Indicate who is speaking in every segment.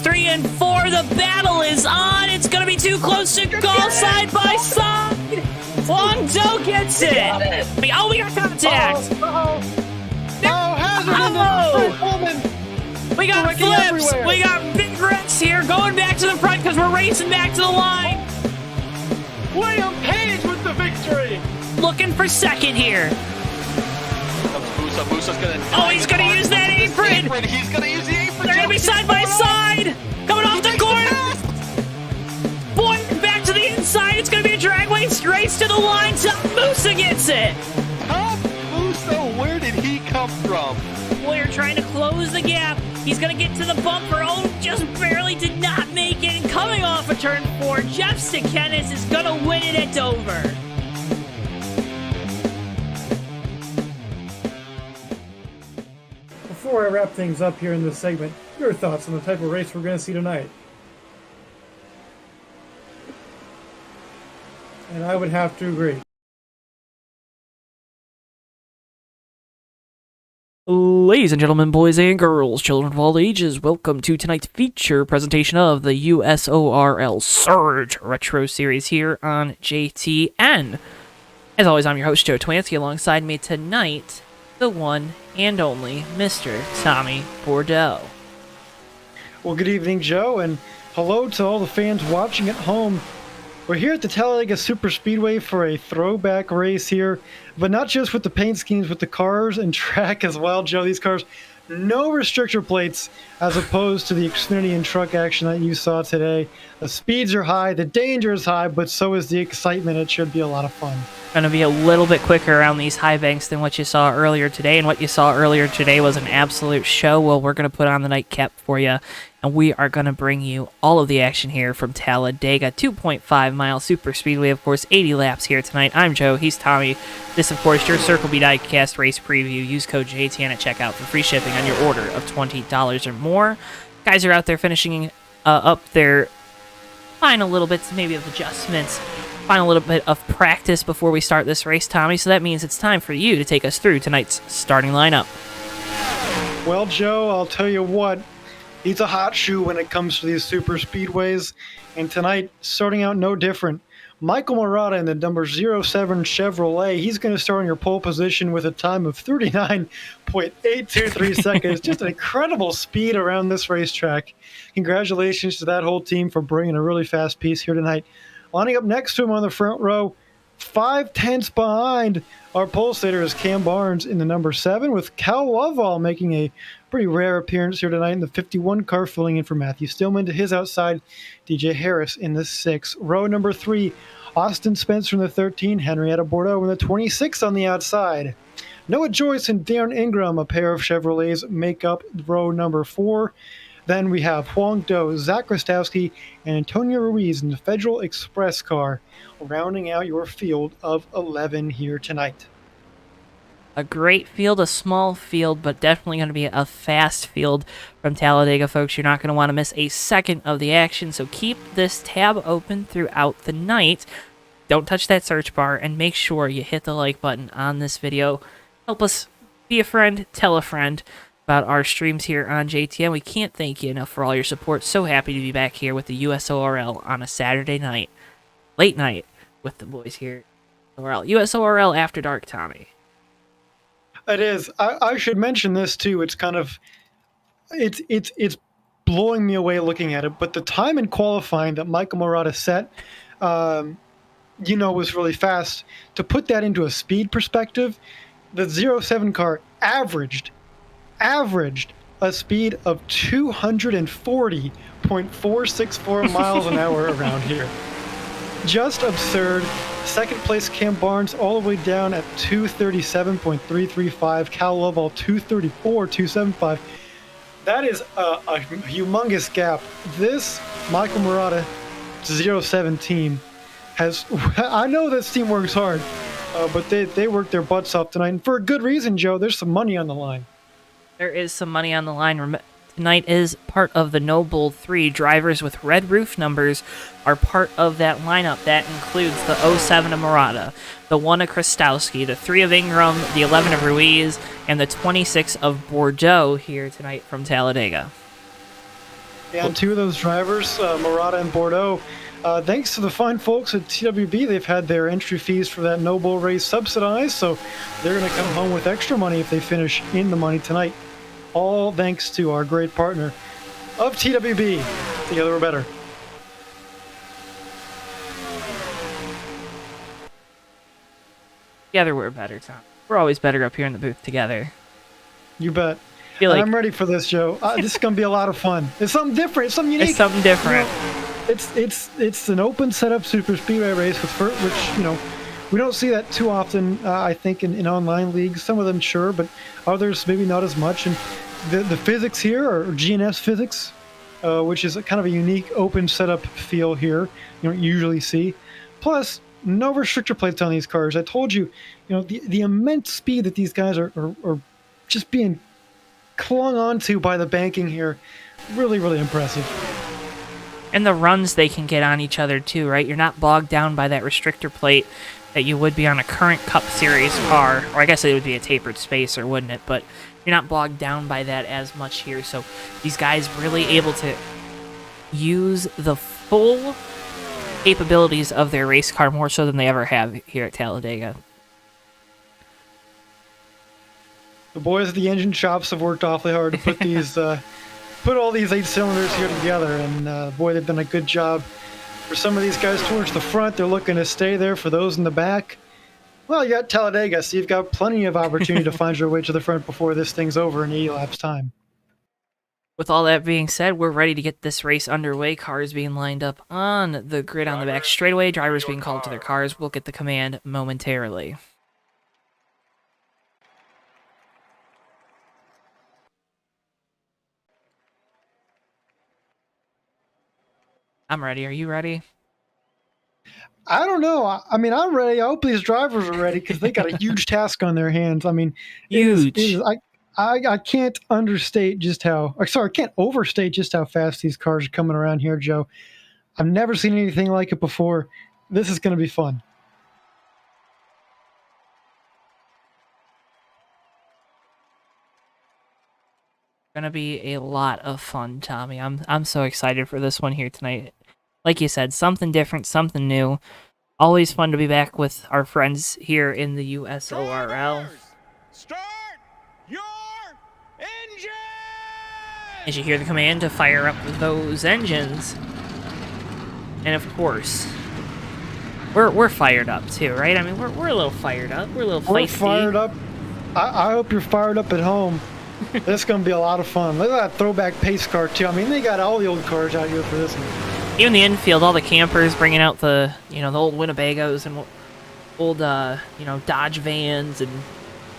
Speaker 1: 3 and 4. The battle is on. It's going to be too close to call side by side. Wong Do gets it. Oh, we got contact. We got flips. We got big wrecks here going back to the front because we're racing back to the line.
Speaker 2: William Page with the victory.
Speaker 1: Looking for second here.
Speaker 2: Musa's gonna.
Speaker 1: Oh, he's gonna use that apron.
Speaker 2: He's gonna use the apron.
Speaker 1: They're gonna be side by side. Coming off the corner. Boy, back to the inside. It's gonna be a drag race to the line. Musa gets it.
Speaker 2: Tom Musa, where did he come from?
Speaker 1: Boyer trying to close the gap. He's gonna get to the bumper. Oh, just barely did not make it. And coming off of turn 4, Jeff Sikenis is gonna win it at Dover.
Speaker 3: Before I wrap things up here in this segment, your thoughts on the type of race we're going to see tonight? And I would have to agree.
Speaker 1: Ladies and gentlemen, boys and girls, children of all ages, welcome to tonight's feature presentation of the USORL Surge Retro Series here on JTN. As always, I'm your host, JoeTowNetwork. Alongside me tonight, the one and only Mr. Tommy Bordeaux.
Speaker 3: Well, good evening, Joe, and hello to all the fans watching at home. We're here at the Talladega Superspeedway for a throwback race here, but not just with the paint schemes, with the cars and track as well, Joe. These cars, no restrictor plates, as opposed to the Xfinity and truck action that you saw today. The speeds are high, the danger is high, but so is the excitement. It should be a lot of fun.
Speaker 1: Going to be a little bit quicker around these high banks than what you saw earlier today, and what you saw earlier today was an absolute show. Well, we're going to put on the nightcap for you, and we are going to bring you all of the action here from Talladega, 2.5-mile Superspeedway, of course, 80 laps here tonight. I'm Joe, he's Tommy. This, of course, your Circle B Diecast race preview. Use code JTN at checkout for free shipping on your order of $20 or more. Guys are out there finishing up their final little bits, maybe of adjustments, final little bit of practice before we start this race, Tommy. So that means it's time for you to take us through tonight's starting lineup.
Speaker 3: Well, Joe, I'll tell you what. He's a hot shoe when it comes to these super speedways, and tonight, starting out no different. Michael Murata in the number 07 Chevrolet, he's going to start in your pole position with a time of 39.823 seconds. Just an incredible speed around this racetrack. Congratulations to that whole team for bringing a really fast piece here tonight. Lining up next to him on the front row, 5/10 behind our pole sitter is Cam Barnes in the number 7, with Cal Lovell making a pretty rare appearance here tonight in the 51 car, filling in for Matthew Stillman. To his outside, DJ Harris in the 6. Row number 3, Austin Spencer in the 13, Henrietta Bordeaux in the 26 on the outside. Noah Joyce and Darren Ingram, a pair of Chevrolets, make up row number 4. Then we have Huang Do, Zach Rostowski, and Antonio Ruiz in the Federal Express car, rounding out your field of 11 here tonight.
Speaker 1: A great field, a small field, but definitely going to be a fast field from Talladega, folks. You're not going to want to miss a second of the action, so keep this tab open throughout the night. Don't touch that search bar, and make sure you hit the like button on this video. Help us be a friend, tell a friend about our streams here on JTN. We can't thank you enough for all your support. So happy to be back here with the USORL on a Saturday night, late night, with the boys here. USORL After Dark, Tommy.
Speaker 3: It is. I should mention this too. It's kind of, it's blowing me away looking at it. But the time in qualifying that Michael Murata set, was really fast. To put that into a speed perspective, the 07 car averaged a speed of 240.464 miles an hour around here. Just absurd. Second place, Cam Barnes, all the way down at 237.335. Cal Lovell, 234.275. That is a humongous gap. This Michael Murata 07 team has... I know this team works hard, but they worked their butts off tonight. And for a good reason, Joe. There's some money on the line.
Speaker 1: There is some money on the line. Tonight is part of the Noble 3. Drivers with red roof numbers are part of that lineup. That includes the 07 of Murata, the 1 of Krastowski, the 3 of Ingram, the 11 of Ruiz, and the 26 of Bordeaux here tonight from Talladega.
Speaker 3: And two of those drivers, Murata and Bordeaux, thanks to the fine folks at TWB, they've had their entry fees for that Noble race subsidized, so they're going to come home with extra money if they finish in the money tonight. All thanks to our great partner of TWB. Together we're better.
Speaker 1: Together we're better, Tom. We're always better up here in the booth together.
Speaker 3: You bet.
Speaker 1: Feel like
Speaker 3: I'm ready for this, Joe. This is going to be a lot of fun. It's something different. It's something unique.
Speaker 1: it's something different.
Speaker 3: It's an open setup super speedway race which we don't see that too often. I think in online leagues, some of them sure, but others maybe not as much. And the physics here are GNS physics, which is kind of a unique open setup feel here. You don't usually see. Plus, no restrictor plates on these cars. I told you, the immense speed that these guys are just being clung onto by the banking here. Really, really impressive.
Speaker 1: And the runs they can get on each other too, right? You're not bogged down by that restrictor plate that you would be on a current Cup Series car, or I guess it would be a tapered spacer, wouldn't it? But you're not bogged down by that as much here. So these guys really able to use the full capabilities of their race car more so than they ever have here at Talladega.
Speaker 3: The boys at the engine shops have worked awfully hard to put these, put all these 8 cylinders here together, and boy, they've done a good job. For some of these guys towards the front, they're looking to stay there. For those in the back, well, you got Talladega, so you've got plenty of opportunity to find your way to the front before this thing's over in 80 laps time.
Speaker 1: With all that being said, we're ready to get this race underway. Cars being lined up on the grid on the back straightaway. Drivers being called to their cars. We'll get the command momentarily. I'm ready. Are you ready?
Speaker 3: I don't know. I mean, I'm ready. I hope these drivers are ready because they got a huge task on their hands. I mean,
Speaker 1: Huge.
Speaker 3: I can't understate just how. Sorry, I can't overstate just how fast these cars are coming around here, Joe. I've never seen anything like it before. This is going to be fun.
Speaker 1: Gonna be a lot of fun, Tommy. I'm so excited for this one here tonight. Like you said, something different, something new. Always fun to be back with our friends here in the USORL.
Speaker 2: Start your engine!
Speaker 1: As you hear the command to fire up those engines. And of course, we're fired up too, right? I mean, we're a little fired up. We're a little feisty.
Speaker 3: We're fired up. I hope you're fired up at home. This is going to be a lot of fun. Look at that throwback pace car, too. I mean, they got all the old cars out here for this one.
Speaker 1: Even the infield, all the campers bringing out the old Winnebagos and old, Dodge vans and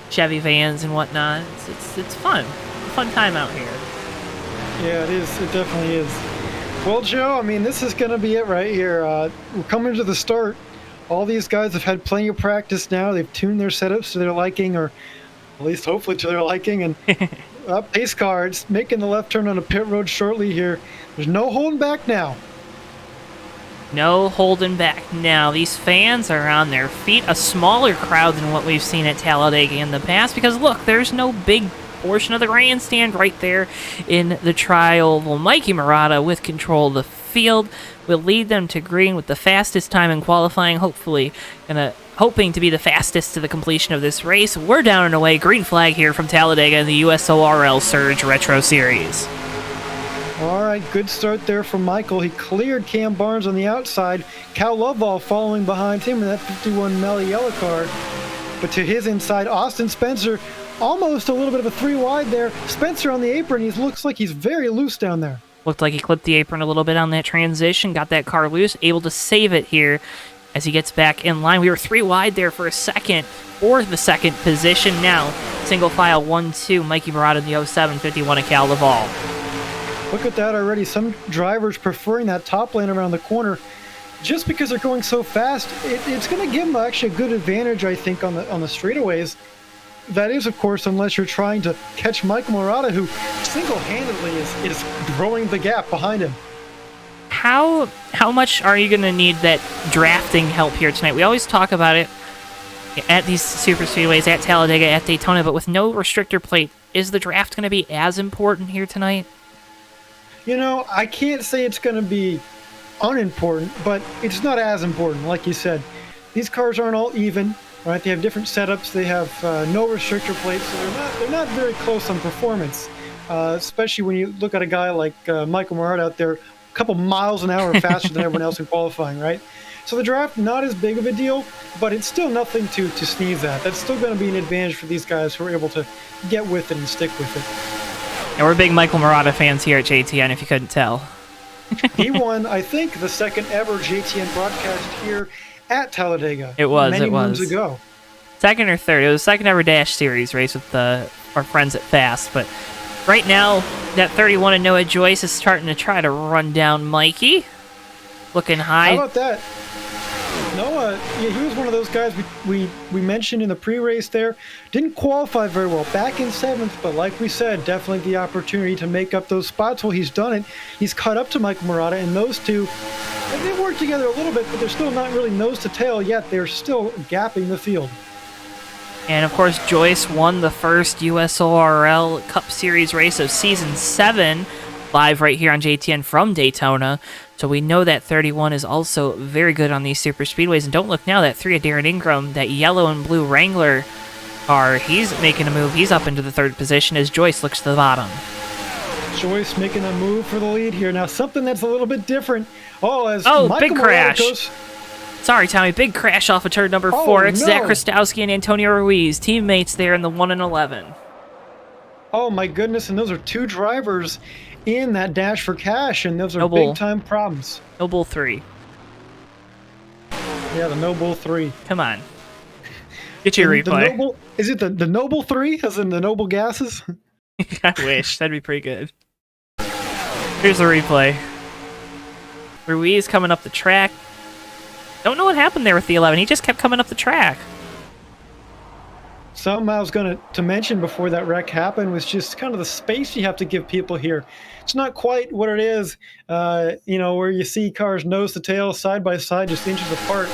Speaker 1: Chevy vans and whatnot. It's fun. A fun time out here.
Speaker 3: Yeah, it is. It definitely is. Well, Joe, I mean, this is going to be it right here. We're coming to the start. All these guys have had plenty of practice now. They've tuned their setups to their liking, or at least hopefully to their liking, and pace car, it's making the left turn on a pit road shortly here. There's no holding back now.
Speaker 1: No holding back now. These fans are on their feet. A smaller crowd than what we've seen at Talladega in the past, because look, there's no big portion of the grandstand right there in the tri-oval. Mikey Murata with control of the field will lead them to green with the fastest time in qualifying, hoping to be the fastest to the completion of this race. We're down and away. Green flag here from Talladega in the USORL Surge Retro Series.
Speaker 3: All right, good start there from Michael. He cleared Cam Barnes on the outside. Cal Lovell following behind him in that 51 Melly yellow car. But to his inside, Austin Spencer, almost a little bit of a 3 wide there. Spencer on the apron. He looks like he's very loose down there.
Speaker 1: Looked like he clipped the apron a little bit on that transition, got that car loose, able to save it here as he gets back in line. We were 3 wide there for a second, or the second position. Now, single file 1-2, Mikey Murata in the 0751 of Cal Laval.
Speaker 3: Look at that already. Some drivers preferring that top lane around the corner. Just because they're going so fast, it's going to give them actually a good advantage, I think, on the straightaways. That is, of course, unless you're trying to catch Mike Murata, who single-handedly is growing the gap behind him.
Speaker 1: How much are you going to need that drafting help here tonight? We always talk about it at these super speedways, at Talladega, at Daytona, but with no restrictor plate, is the draft going to be as important here tonight?
Speaker 3: I can't say it's going to be unimportant, but it's not as important. Like you said, these cars aren't all even, right? They have different setups. They have no restrictor plates, so they're not very close on performance. Especially when you look at a guy like Michael Murad out there, a couple miles an hour faster than everyone else in qualifying, right? So the draft, not as big of a deal, but it's still nothing to sneeze at. That's still going to be an advantage for these guys who are able to get with it and stick with it.
Speaker 1: And we're big Michael Murata fans here at JTN, if you couldn't tell.
Speaker 3: He won, I think, the second ever JTN broadcast here at Talladega.
Speaker 1: It was.
Speaker 3: Many moons ago.
Speaker 1: Second or third. It was the second ever Dash Series race with our friends at Fast. But right now, that 31 and Noah Joyce is starting to try to run down Mikey. Looking high.
Speaker 3: How about that? Noah, he was one of those guys we mentioned in the pre-race there. Didn't qualify very well. Back in 7th, but like we said, definitely the opportunity to make up those spots. Well, he's done it. He's caught up to Michael Murata, and those two, they work together a little bit, but they're still not really nose to tail yet. They're still gapping the field.
Speaker 1: And, of course, Joyce won the first USORL Cup Series race of Season 7, live right here on JTN from Daytona. So we know that 31 is also very good on these super speedways. And don't look now, that 3 of Darren Ingram, that yellow and blue Wrangler car, he's making a move. He's up into the 3rd position as Joyce looks to the bottom.
Speaker 3: Joyce making a move for the lead here. Now, something that's a little bit different. Michael
Speaker 1: big crash. Sorry, Tommy, big crash off of turn number 4. It's Zach Krastowski and Antonio Ruiz, teammates there in the 1 and 11.
Speaker 3: Oh, my goodness, and those are 2 drivers in that dash for cash, and those are big-time problems.
Speaker 1: No Bull 3.
Speaker 3: Yeah, the No Bull 3.
Speaker 1: Come on. Get your replay.
Speaker 3: Is it the Noble 3, as in the Noble Gases?
Speaker 1: I wish. That'd be pretty good. Here's the replay. Ruiz coming up the track. Don't know what happened there with the 11. He just kept coming up the track.
Speaker 3: Something I was going to mention before that wreck happened was just kind of the space you have to give people here. It's not quite what it is, where you see cars nose to tail, side by side, just inches apart.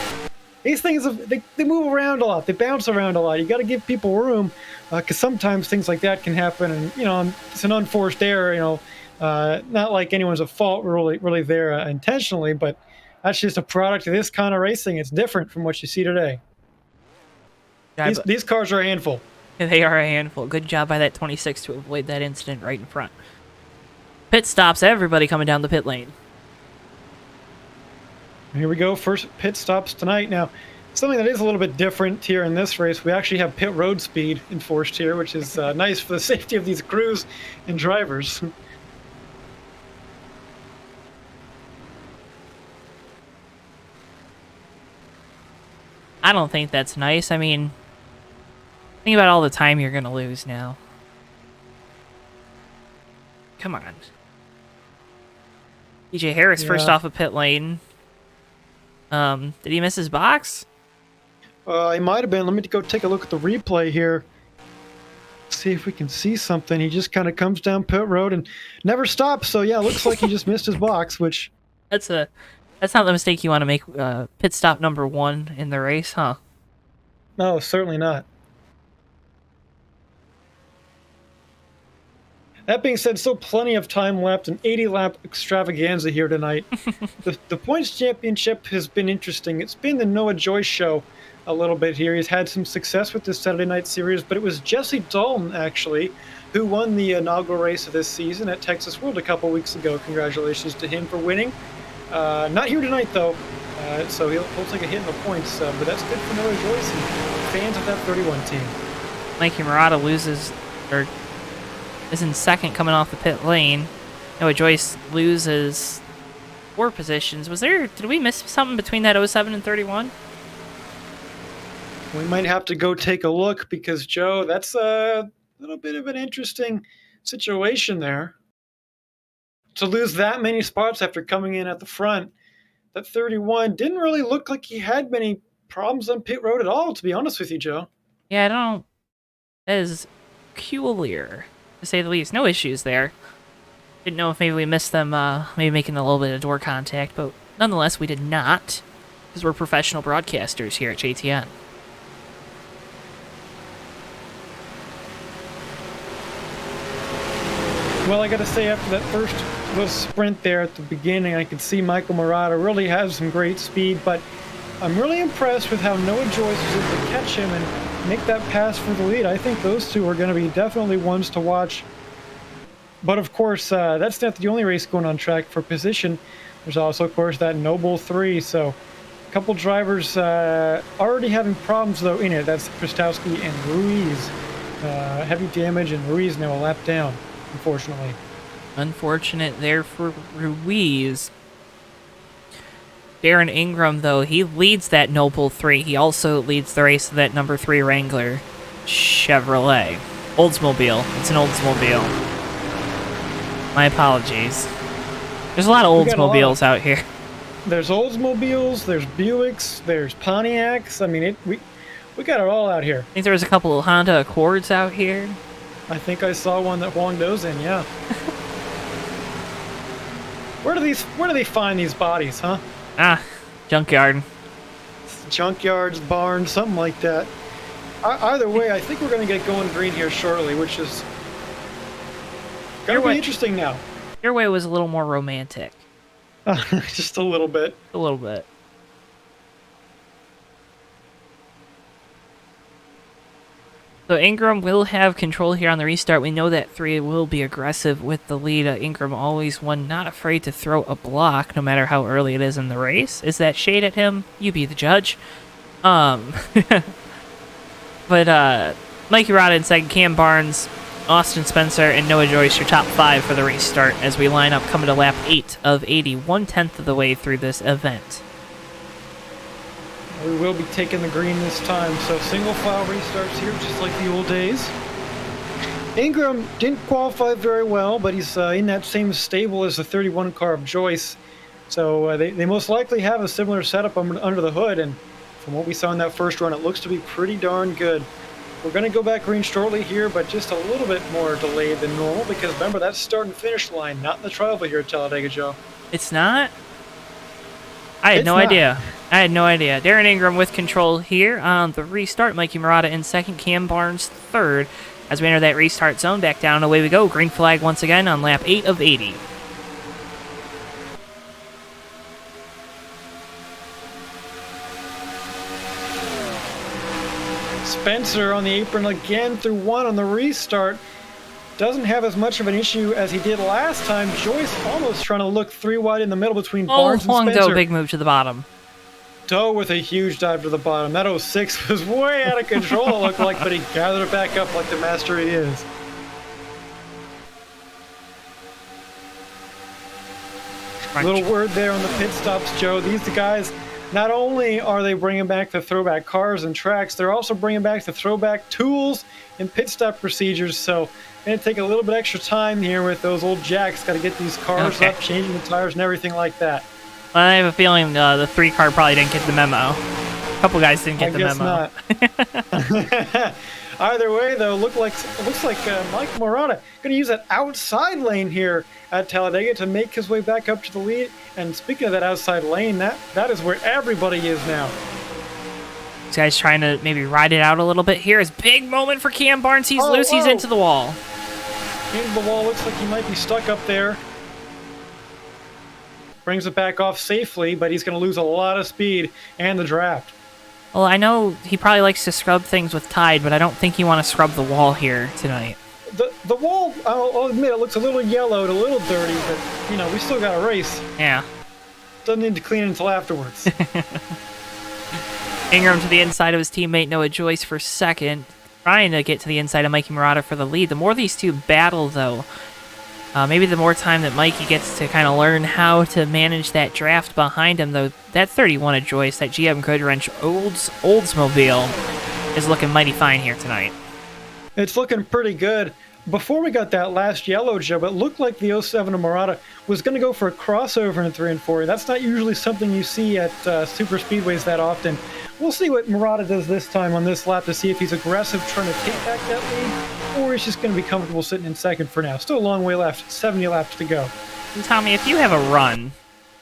Speaker 3: These things, they move around a lot. They bounce around a lot. You got to give people room, because sometimes things like that can happen, and it's an unforced error. Not like anyone's at fault really there intentionally, but that's just a product of this kind of racing. It's different from what you see today. These cars are a handful.
Speaker 1: They are a handful. Good job by that 26 to avoid that incident right in front. Pit stops, everybody coming down the pit lane.
Speaker 3: Here we go, first pit stops tonight. Now, something that is a little bit different here in this race, we actually have pit road speed enforced here, which is nice for the safety of these crews and drivers.
Speaker 1: I don't think that's nice. I mean, think about all the time you're going to lose now. Come on. DJ Harris first off of pit lane. Did he miss his box?
Speaker 3: He might have been. Let me go take a look at the replay here. See if we can see something. He just kind of comes down pit road and never stops. So yeah, it looks like he just missed his box, which...
Speaker 1: That's not the mistake you want to make. Pit stop number 1 in the race, huh?
Speaker 3: No, certainly not. That being said, still plenty of time left, an 80-lap extravaganza here tonight. The points championship has been interesting. It's been the Noah Joyce show a little bit here. He's had some success with this Saturday night series, but it was Jesse Dalton, actually, who won the inaugural race of this season at Texas World a couple weeks ago. Congratulations to him for winning. Not here tonight, though, so he'll take a hit in the points, but that's good for Noah Joyce and fans of that 31 team.
Speaker 1: Mikey Murata is in second coming off the pit lane. Noah Joyce loses 4 positions. Did we miss something between that 07 and 31?
Speaker 3: We might have to go take a look because, Joe, that's a little bit of an interesting situation there. To lose that many spots after coming in at the front, that 31 didn't really look like he had many problems on pit road at all, to be honest with you, Joe.
Speaker 1: Yeah, that is peculiar, to say the least. No issues there. Didn't know if maybe we missed them, maybe making a little bit of door contact, but nonetheless, we did not, because we're professional broadcasters here at JTN.
Speaker 3: Well, I got to say, after that first little sprint there at the beginning, I could see Michael Murata really has some great speed, but I'm really impressed with how Noah Joyce was able to catch him and make that pass for the lead. I think those two are going to be definitely ones to watch. But of course, that's not the only race going on track for position. There's also, of course, that Noble 3. So a couple drivers already having problems, though, in it. That's Kristowski and Ruiz. Heavy damage, and Ruiz now a lap down, unfortunately.
Speaker 1: Unfortunate there for Ruiz. Darren Ingram, though, he leads that Noble 3. He also leads the race of that number 3 Wrangler Chevrolet. Oldsmobile. It's an Oldsmobile. My apologies. There's a lot of Oldsmobiles out here.
Speaker 3: There's Oldsmobiles, there's Buicks, there's Pontiacs. I mean, we got it all out here.
Speaker 1: I think there was a couple of Honda Accords out here.
Speaker 3: I think I saw one that Huang Do's in, yeah. Where do they find these bodies, huh?
Speaker 1: Junkyard.
Speaker 3: Junkyards, barns, something like that. Either way, I think we're going to get going green here shortly, which is going to be interesting now.
Speaker 1: Your way was a little more romantic.
Speaker 3: Just a little bit.
Speaker 1: A little bit. So Ingram will have control here on the restart. We know that 3 will be aggressive with the lead. Ingram always one not afraid to throw a block no matter how early it is in the race. Is that shade at him? You be the judge. But Mikey Rada in second, Cam Barnes, Austin Spencer, and Noah Joyce, your top 5 for the restart as we line up coming to lap 8 of 80, 1/10 of the way through this event.
Speaker 3: We will be taking the green this time, so single file restarts here, just like the old days. Ingram didn't qualify very well, but he's in that same stable as the 31 car of Joyce. So they most likely have a similar setup under the hood, and from what we saw in that first run, it looks to be pretty darn good. We're going to go back green shortly here, but just a little bit more delayed than normal, because remember, that's start and finish line, not in the tribal here at Talladega, Joe.
Speaker 1: It's not? I had no idea. I had no idea. Darren Ingram with control here on the restart. Mikey Murata in second, Cam Barnes third. As we enter that restart zone, back down, away we go. Green flag once again on lap 8 of 80.
Speaker 3: Spencer on the apron again through 1 on the restart. Doesn't have as much of an issue as he did last time. Joyce almost trying to look 3 wide in the middle between Barnes and
Speaker 1: Huang
Speaker 3: Spencer.
Speaker 1: Do, big move to the bottom.
Speaker 3: Doe with a huge dive to the bottom. That 06 was way out of control, it looked like, but he gathered it back up like the master he is. Little word there on the pit stops, Joe. These guys, not only are they bringing back the throwback cars and tracks, they're also bringing back the throwback tools and pit stop procedures. So going to take a little bit extra time here with those old jacks. Got to get these cars up, changing the tires and everything like that.
Speaker 1: Well, I have a feeling the 3 car probably didn't get the memo. A couple guys didn't get the memo.
Speaker 3: Not. Either way, though, looks like Mike Murata going to use that outside lane here at Talladega to make his way back up to the lead. And speaking of that outside lane, that is where everybody is now.
Speaker 1: This guy's trying to maybe ride it out a little bit here. Is big moment for Cam Barnes. He's loose. He's into the wall.
Speaker 3: Into the wall. Looks like he might be stuck up there. Brings it back off safely, but he's going to lose a lot of speed and the draft.
Speaker 1: Well, I know he probably likes to scrub things with Tide, but I don't think you want to scrub the wall here tonight.
Speaker 3: The wall, I'll admit, it looks a little yellowed, a little dirty, but, you know, we still got a race.
Speaker 1: Yeah.
Speaker 3: Doesn't need to clean it until afterwards.
Speaker 1: Ingram to the inside of his teammate Noah Joyce for second, trying to get to the inside of Mikey Murata for the lead. The more these two battle, though, maybe the more time that Mikey gets to kind of learn how to manage that draft behind him, though. That 31 of Joyce, that GM Goodwrench Oldsmobile, is looking mighty fine here tonight.
Speaker 3: It's looking pretty good. Before we got that last yellow, Joe, it looked like the 07 of Murata was going to go for a crossover in 3 and 4. That's not usually something you see at super speedways that often. We'll see what Murata does this time on this lap to see if he's aggressive trying to take back that lead, or he's just going to be comfortable sitting in second for now. Still a long way left, 70 laps to go.
Speaker 1: And Tommy, if you have a run,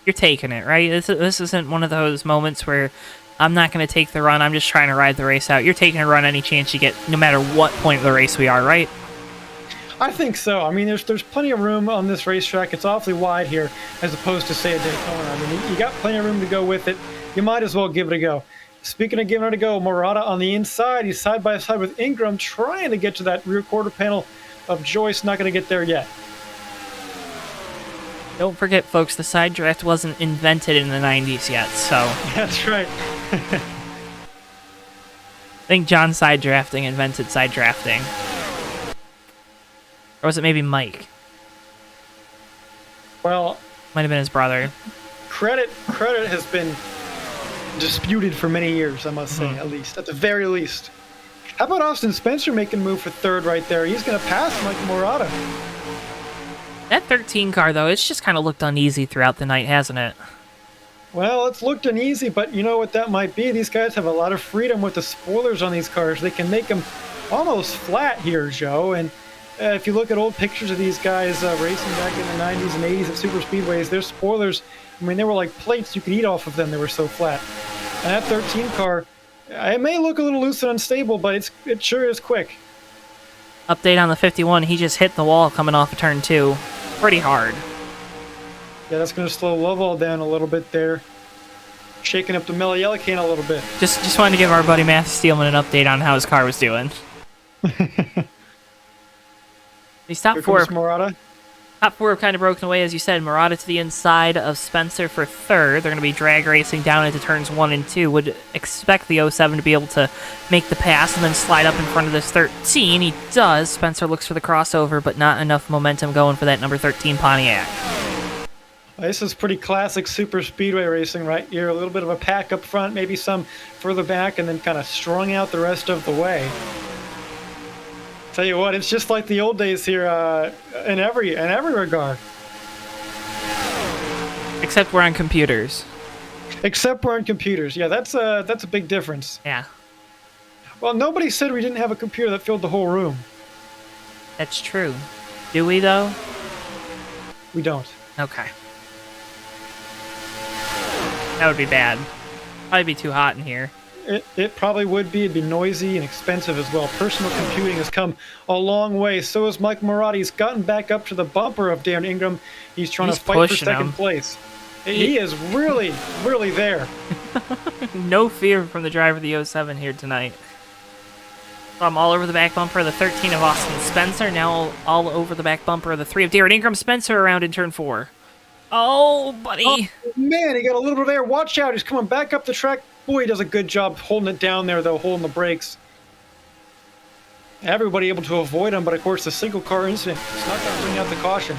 Speaker 1: you're taking it, right? This isn't one of those moments where I'm not going to take the run, I'm just trying to ride the race out. You're taking a run any chance you get, no matter what point of the race we are, right?
Speaker 3: I think so. I mean, there's plenty of room on this racetrack. It's awfully wide here, as opposed to, say, a Daytona. I mean, you got plenty of room to go with it. You might as well give it a go. Speaking of giving it a go, Murata on the inside. He's side by side with Ingram, trying to get to that rear quarter panel of Joyce. Not going to get there yet.
Speaker 1: Don't forget, folks, the side draft wasn't invented in the 90s yet, so...
Speaker 3: That's right.
Speaker 1: I think John Side Drafting invented side drafting. Or was it maybe Mike?
Speaker 3: Well,
Speaker 1: Might have been his brother.
Speaker 3: credit has been disputed for many years, I must say, at least. At the very least. How about Austin Spencer making a move for third right there? He's going to pass Mike Murata.
Speaker 1: That 13 car, though, it's just kind of looked uneasy throughout the night, hasn't it?
Speaker 3: Well, it's looked uneasy, but you know what that might be? These guys have a lot of freedom with the spoilers on these cars. They can make them almost flat here, Joe. And if you look at old pictures of these guys racing back in the 90s and 80s at Superspeedways, their spoilers, I mean, they were like plates you could eat off of them. They were so flat. And that 13 car, it may look a little loose and unstable, but it sure is quick.
Speaker 1: Update on the 51, he just hit the wall coming off of turn 2. Pretty hard.
Speaker 3: Yeah, that's going to slow Lovell down a little bit there. Shaking up the Melielican a little bit.
Speaker 1: Just wanted to give our buddy Matthew Steelman an update on how his car was doing. These top
Speaker 3: Here
Speaker 1: four...
Speaker 3: comes Murata.
Speaker 1: Top four have kind of broken away, as you said. Murata to the inside of Spencer for third. They're going to be drag racing down into turns 1 and 2. Would expect the 07 to be able to make the pass and then slide up in front of this 13. He does. Spencer looks for the crossover, but not enough momentum going for that number 13 Pontiac.
Speaker 3: This is pretty classic super speedway racing right here. A little bit of a pack up front, maybe some further back, and then kind of strung out the rest of the way. Tell you what, it's just like the old days here in every regard.
Speaker 1: Except we're on computers.
Speaker 3: Except we're on computers. Yeah, that's a big difference.
Speaker 1: Yeah,
Speaker 3: Well, nobody said we didn't have a computer that filled the whole room.
Speaker 1: that's true. Do we, though?
Speaker 3: We don't.
Speaker 1: Okay. That would be bad. Probably be too hot in here.
Speaker 3: It probably would be. It'd be noisy and expensive as well. Personal computing has come a long way. So has Mike Murata. He's gotten back up to the bumper of Darren Ingram. He's trying to fight for second place. He is really, really there.
Speaker 1: No fear from the driver of the 07 here tonight. So I'm all over the back bumper of the 13 of Austin Spencer. Now all over the back bumper of the 3 of Darren Ingram. Spencer around in turn 4. Oh, buddy.
Speaker 3: Oh, man, he got a little bit of air. Watch out. He's coming back up the track. Boy, he does a good job holding it down there, though, holding the brakes. Everybody able to avoid him, but of course the single car incident is not going to bring out the caution.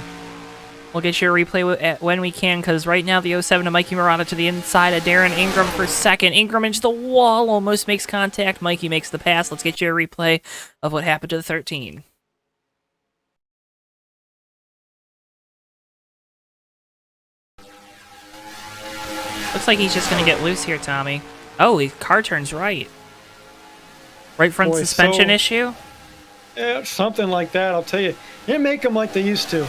Speaker 1: We'll get your replay when we can, because right now the 07 of Mikey Murata to the inside of Darren Ingram for second. Ingram into the wall, almost makes contact. Mikey makes the pass. Let's get you a replay of what happened to the 13. Looks like he's just going to get loose here, Tommy. Oh, his car turns right. Right front suspension issue?
Speaker 3: Yeah, something like that, I'll tell you. They didn't make them like they used to.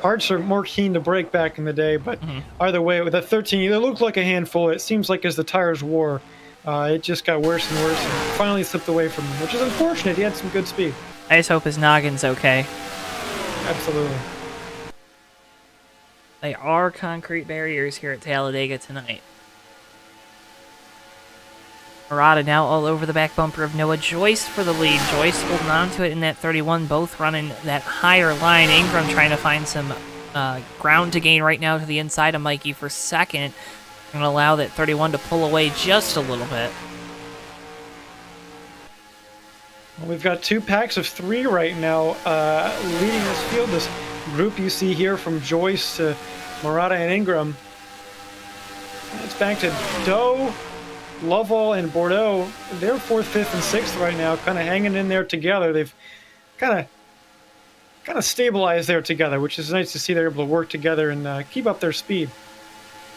Speaker 3: Parts are more keen to break back in the day, but either way, with that 13, it looked like a handful. It seems like as the tires wore, it just got worse and worse and finally slipped away from him, which is unfortunate. He had some good speed.
Speaker 1: I just hope his noggin's okay.
Speaker 3: Absolutely.
Speaker 1: They are concrete barriers here at Talladega tonight. Murata now all over the back bumper of Noah Joyce for the lead. Joyce holding on to it in that 31, both running that higher line. Ingram trying to find some ground to gain right now to the inside of Mikey for second. Going to allow that 31 to pull away just a little bit.
Speaker 3: Well, we've got 2 packs of 3 right now leading this field. This group you see here from Joyce to Murata and Ingram. It's back to Doe, Lovell, and Bordeaux. They're 4th, 5th, and 6th right now, kind of hanging in there together. They've kind of stabilized there together, which is nice to see they're able to work together and keep up their speed.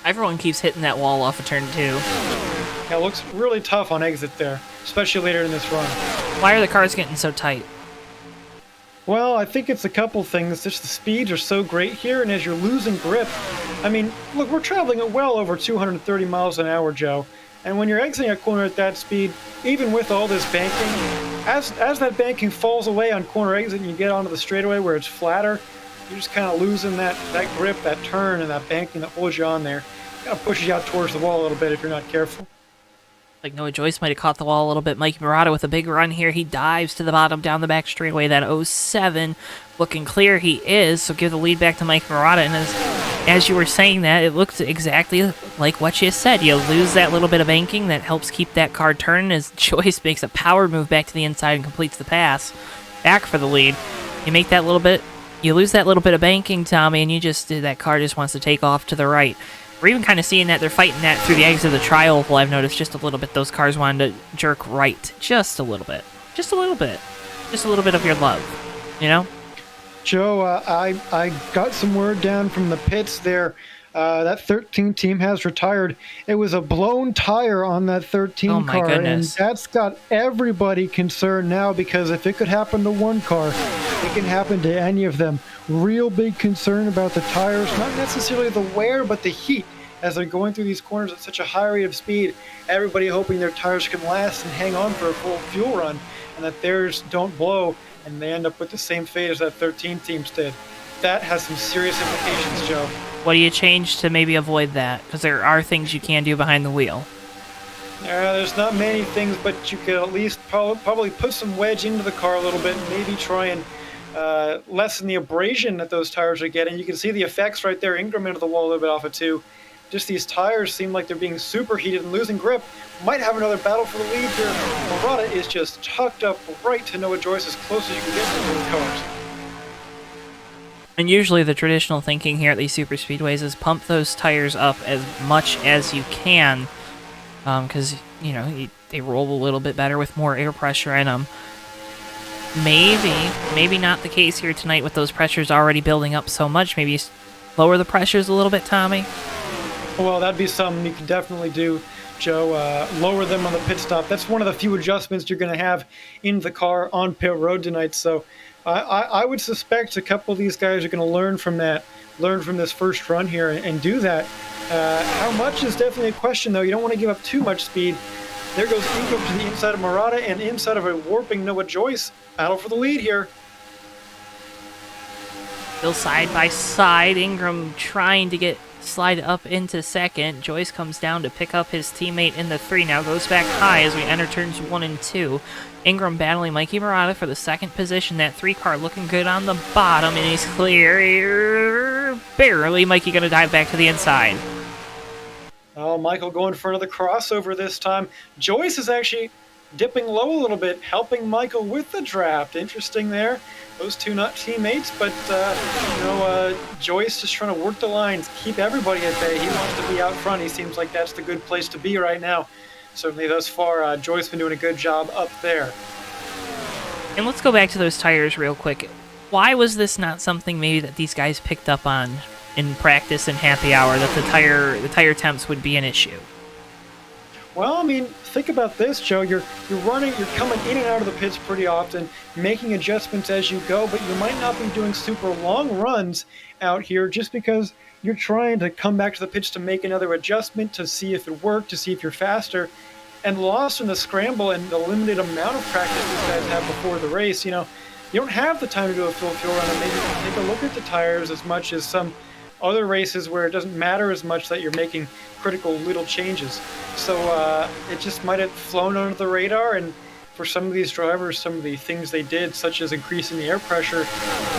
Speaker 1: Everyone keeps hitting that wall off of turn 2.
Speaker 3: Yeah, it looks really tough on exit there, especially later in this run.
Speaker 1: Why are the cars getting so tight?
Speaker 3: Well, I think it's a couple things. Just the speeds are so great here, and as you're losing grip, I mean, look, we're traveling at well over 230 miles an hour, Joe. And when you're exiting a corner at that speed, even with all this banking, as that banking falls away on corner exit and you get onto the straightaway where it's flatter, you're just kind of losing that grip, that turn, and that banking that holds you on there. Kind of pushes you out towards the wall a little bit if you're not careful.
Speaker 1: Like Noah Joyce might have caught the wall a little bit. Mikey Murata with a big run here. He dives to the bottom down the back straightaway. That 07 looking clear. He is. So give the lead back to Mike Murata. And as you were saying that, it looks exactly like what you said. You lose that little bit of banking that helps keep that car turning as Joyce makes a power move back to the inside and completes the pass back for the lead. You make that little bit, you lose that little bit of banking, Tommy, and that car just wants to take off to the right. We're even kind of seeing that they're fighting that through the exit of the tri-oval. I've noticed just a little bit. Those cars wanted to jerk right. Just a little bit. Just a little bit. Just a little bit of your love. You know?
Speaker 3: Joe, I got some word down from the pits there. That 13 team has retired. It was a blown tire on that 13
Speaker 1: Oh my
Speaker 3: car.
Speaker 1: goodness.
Speaker 3: And that's got everybody concerned now, because if it could happen to one car, it can happen to any of them. Real big concern about the tires, not necessarily the wear, but the heat as they're going through these corners at such a high rate of speed. Everybody hoping their tires can last and hang on for a full fuel run, and that theirs don't blow and they end up with the same fate as that 13 teams did. That has some serious implications, Joe.
Speaker 1: What do you change to maybe avoid that? Because there are things you can do behind the wheel.
Speaker 3: There's not many things, but you could at least probably put some wedge into the car a little bit and maybe try and lessen the abrasion that those tires are getting. You can see the effects right there. Ingram into the wall a little bit off it too. Just these tires seem like they're being superheated and losing grip. Might have another battle for the lead here. Murata is just tucked up right to Noah Joyce, as close as you can get to those cars.
Speaker 1: And usually the traditional thinking here at these super speedways is pump those tires up as much as you can, because they roll a little bit better with more air pressure in them. Maybe not the case here tonight with those pressures already building up so much. Maybe lower the pressures a little bit, Tommy.
Speaker 3: Well, that'd be something you can definitely do, Joe. Lower them on the pit stop. That's one of the few adjustments you're going to have in the car on pit road tonight. So I would suspect a couple of these guys are going to learn from this first run here and do that. How much is definitely a question, though. You don't want to give up too much speed. There goes Ingram to the inside of Murata and inside of a warping Noah Joyce. Battle for the lead here.
Speaker 1: Still side by side. Ingram trying to slide up into second. Joyce comes down to pick up his teammate in the 3. Now goes back high as we enter turns 1 and 2. Ingram battling Mikey Murata for the second position. That 3 car looking good on the bottom, and he's clear. Barely. Mikey going to dive back to the inside.
Speaker 3: Oh, Michael going for another crossover this time. Joyce is actually dipping low a little bit, helping Michael with the draft. Interesting there. Those two not teammates, but Joyce just trying to work the lines, keep everybody at bay. He wants to be out front. He seems like that's the good place to be right now. Certainly thus far, Joyce been doing a good job up there.
Speaker 1: And let's go back to those tires real quick. Why was this not something maybe that these guys picked up on in practice and happy hour, that the tire temps would be an issue?
Speaker 3: Well, I mean, think about this, Joe. You're coming in and out of the pits pretty often, making adjustments as you go, but you might not be doing super long runs out here just because you're trying to come back to the pits to make another adjustment, to see if it worked, to see if you're faster. And lost in the scramble and the limited amount of practice these guys have before the race, you don't have the time to do a full fuel run, and maybe you can take a look at the tires as much as some other races where it doesn't matter as much that you're making critical little changes. So it just might have flown under the radar, and for some of these drivers, some of the things they did, such as increasing the air pressure,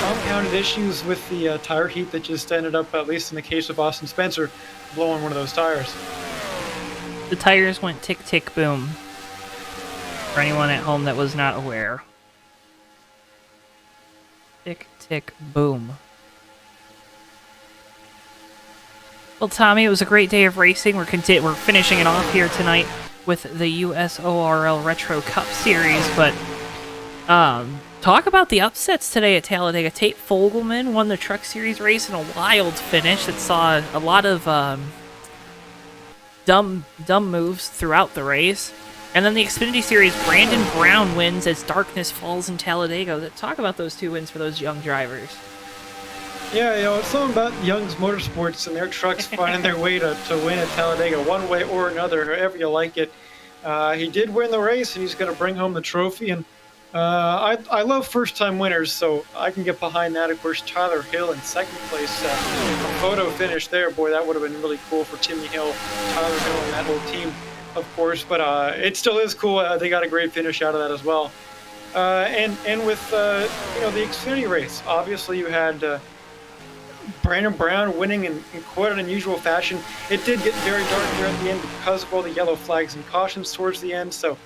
Speaker 3: compounded issues with the tire heat that just ended up, at least in the case of Austin Spencer, blowing one of those tires.
Speaker 1: The tires went tick, tick, boom. For anyone at home that was not aware. Tick, tick, boom. Well, Tommy, it was a great day of racing. We're finishing it off here tonight with the USORL Retro Cup Series, but talk about the upsets today at Talladega. Tate Fogelman won the Truck Series race in a wild finish that saw a lot of dumb moves throughout the race. And then the Xfinity Series, Brandon Brown wins as darkness falls in Talladega. Talk about those 2 wins for those young drivers.
Speaker 3: Yeah, it's something about Young's Motorsports and their trucks finding their way to win at Talladega, one way or another, however you like it. He did win the race, and he's going to bring home the trophy. And I love first-time winners, so I can get behind that. Of course, Tyler Hill in second place. A photo finish there, boy, that would have been really cool for Timmy Hill, Tyler Hill, and that whole team, of course. But it still is cool. They got a great finish out of that as well. And with the Xfinity race, obviously you had Brandon Brown winning in quite an unusual fashion. It did get very dark here at the end because of all the yellow flags and cautions towards the end. So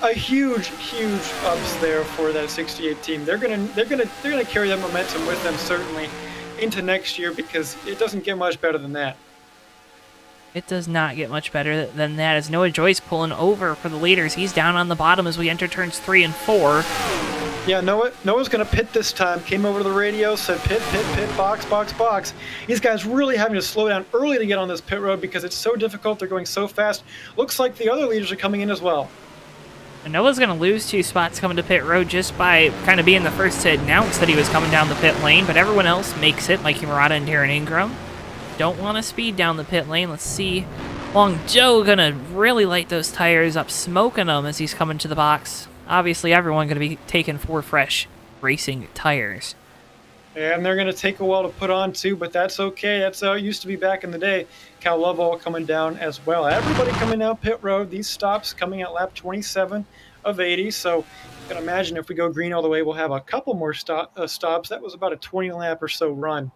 Speaker 3: a huge ups there for that 68 team. They're gonna carry that momentum with them certainly into next year because it doesn't get much better than that.
Speaker 1: It does not get much better than that as Noah Joyce pulling over for the leaders. He's down on the bottom as we enter turns 3 and 4.
Speaker 3: Yeah, Noah's going to pit this time. Came over to the radio, said pit, box. These guys really having to slow down early to get on this pit road because it's so difficult. They're going so fast. Looks like the other leaders are coming in as well.
Speaker 1: And Noah's going to lose 2 spots coming to pit road just by kind of being the first to announce that he was coming down the pit lane, but everyone else makes it, like Murata and Darren Ingram. Don't want to speed down the pit lane. Let's see. Long Joe going to really light those tires up, smoking them as he's coming to the box. Obviously, everyone going to be taking 4 fresh racing tires.
Speaker 3: And they're going to take a while to put on, too, but that's okay. That's how it used to be back in the day. Cal Lovell coming down as well. Everybody coming down pit road. These stops coming at lap 27 of 80. So you can imagine if we go green all the way, we'll have a couple more stops. That was about a 20-lap or so run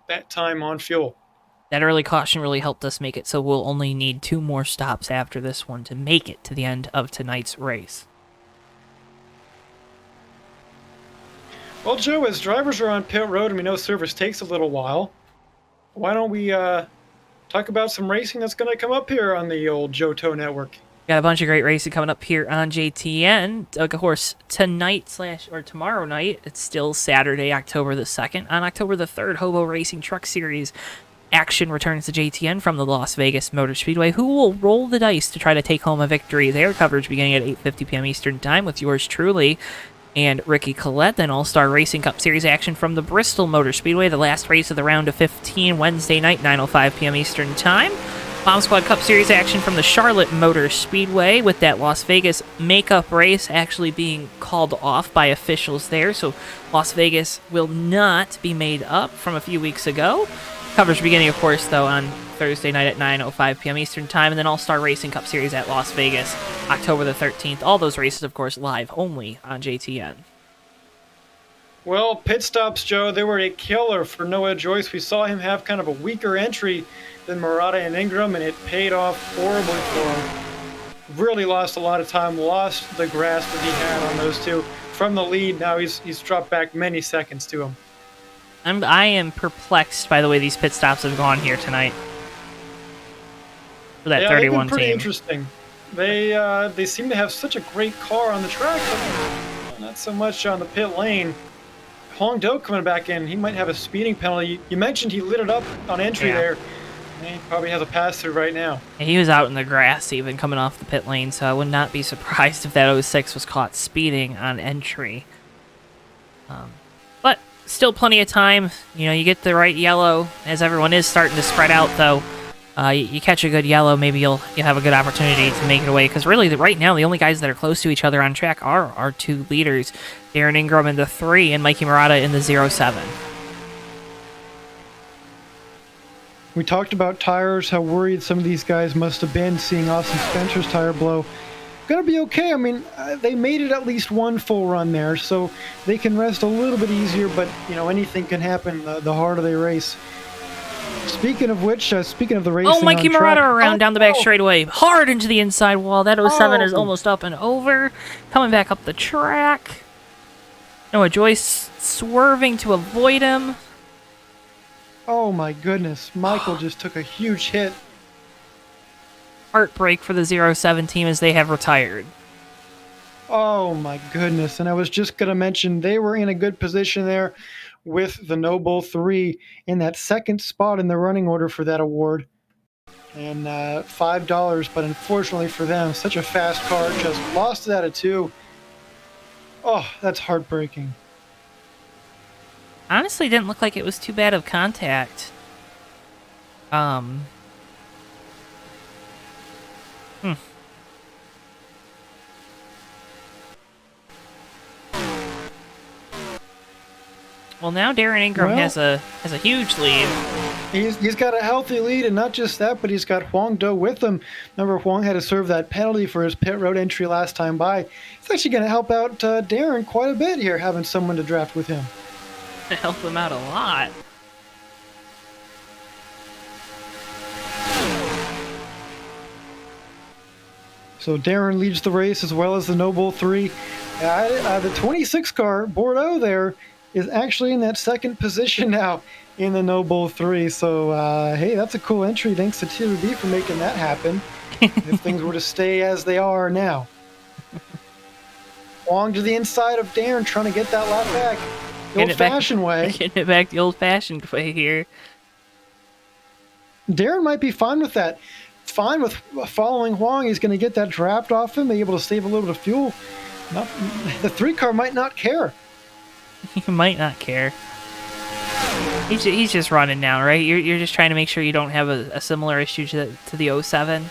Speaker 3: that time on fuel.
Speaker 1: That early caution really helped us make it, so we'll only need 2 more stops after this one to make it to the end of tonight's race.
Speaker 3: Well, Joe, as drivers are on pit road and we know service takes a little while, why don't we talk about some racing that's going to come up here on the old JoeTowNetwork?
Speaker 1: Got a bunch of great racing coming up here on JTN. Of course, tomorrow night, it's still Saturday, October the 2nd. On October the 3rd, Hobo Racing Truck Series action returns to JTN from the Las Vegas Motor Speedway, who will roll the dice to try to take home a victory. Their coverage beginning at 8:50 p.m. Eastern Time with yours truly and Ricky Collette. Then All-Star Racing Cup Series action from the Bristol Motor Speedway, the last race of the round of 15, Wednesday night, 9:05 p.m. Eastern Time. Bomb Squad Cup Series action from the Charlotte Motor Speedway, with that Las Vegas makeup race actually being called off by officials there, so Las Vegas will not be made up from a few weeks ago. Coverage beginning, of course, though, on Thursday night at 9:05 p.m. Eastern Time, and then All-Star Racing Cup Series at Las Vegas, October the 13th. All those races, of course, live only on JTN.
Speaker 3: Well, pit stops, Joe, they were a killer for Noah Joyce. We saw him have kind of a weaker entry than Murata and Ingram, and it paid off horribly for him. Really lost a lot of time, lost the grasp that he had on those two. From the lead, now he's dropped back many seconds to him.
Speaker 1: I am perplexed by the way these pit stops have gone here tonight. For that 31
Speaker 3: they've been pretty
Speaker 1: team.
Speaker 3: Interesting. They seem to have such a great car on the track, but not so much on the pit lane. Hong Do coming back in. He might have a speeding penalty. You mentioned he lit it up on entry there. He probably has a pass-through right now.
Speaker 1: And he was out in the grass even coming off the pit lane, so I would not be surprised if that 06 was caught speeding on entry. But still plenty of time. You know, you get the right yellow as everyone is starting to spread out, though. You catch a good yellow, maybe you'll have a good opportunity to make it away. Because really, right now, the only guys that are close to each other on track are our 2 leaders, Darren Ingram in the 3 and Mikey Murata in the 07.
Speaker 3: We talked about tires, how worried some of these guys must have been seeing Austin Spencer's tire blow. Gonna be okay. I mean, they made it at least one full run there, so they can rest a little bit easier, but, you know, anything can happen the harder they race. Speaking of which, speaking of the racing,
Speaker 1: Mikey Murata around down the back
Speaker 3: straightaway,
Speaker 1: straightaway, hard into the inside wall. That 07 is almost up and over. Coming back up the track. Noah Joyce swerving to avoid him.
Speaker 3: Oh my goodness, Michael just took a huge hit.
Speaker 1: Heartbreak for the 07 team as they have retired.
Speaker 3: Oh my goodness, and I was just going to mention they were in a good position there with the Noble 3 in that second spot in the running order for that award. And $5, but unfortunately for them, such a fast car, just lost it out of 2. Oh, that's heartbreaking.
Speaker 1: Honestly, didn't look like it was too bad of contact. Well, now Darren Ingram
Speaker 3: Well-
Speaker 1: has a huge lead.
Speaker 3: He's got a healthy lead, and not just that, but he's got Huang Do with him. Remember, Huang had to serve that penalty for his pit road entry last time by. It's actually going to help out Darren quite a bit here, having someone to draft with him.
Speaker 1: Help him out a lot.
Speaker 3: So Darren leads the race as well as the Noble 3. The 26 car, Bordeaux there, is actually in that second position now in the Noble 3. So, hey, that's a cool entry. Thanks to TLB for making that happen. If things were to stay as they are now. Long to the inside of Darren, trying to get that lap back. The old-fashioned way.
Speaker 1: Getting it back the old-fashioned way here.
Speaker 3: Darren might be fine with that. Fine with following Huang. He's going to get that draft off him, be able to save a little bit of fuel. The 3 car might not care.
Speaker 1: He might not care. He's just running now, right? You're just trying to make sure you don't have a similar issue to the 07.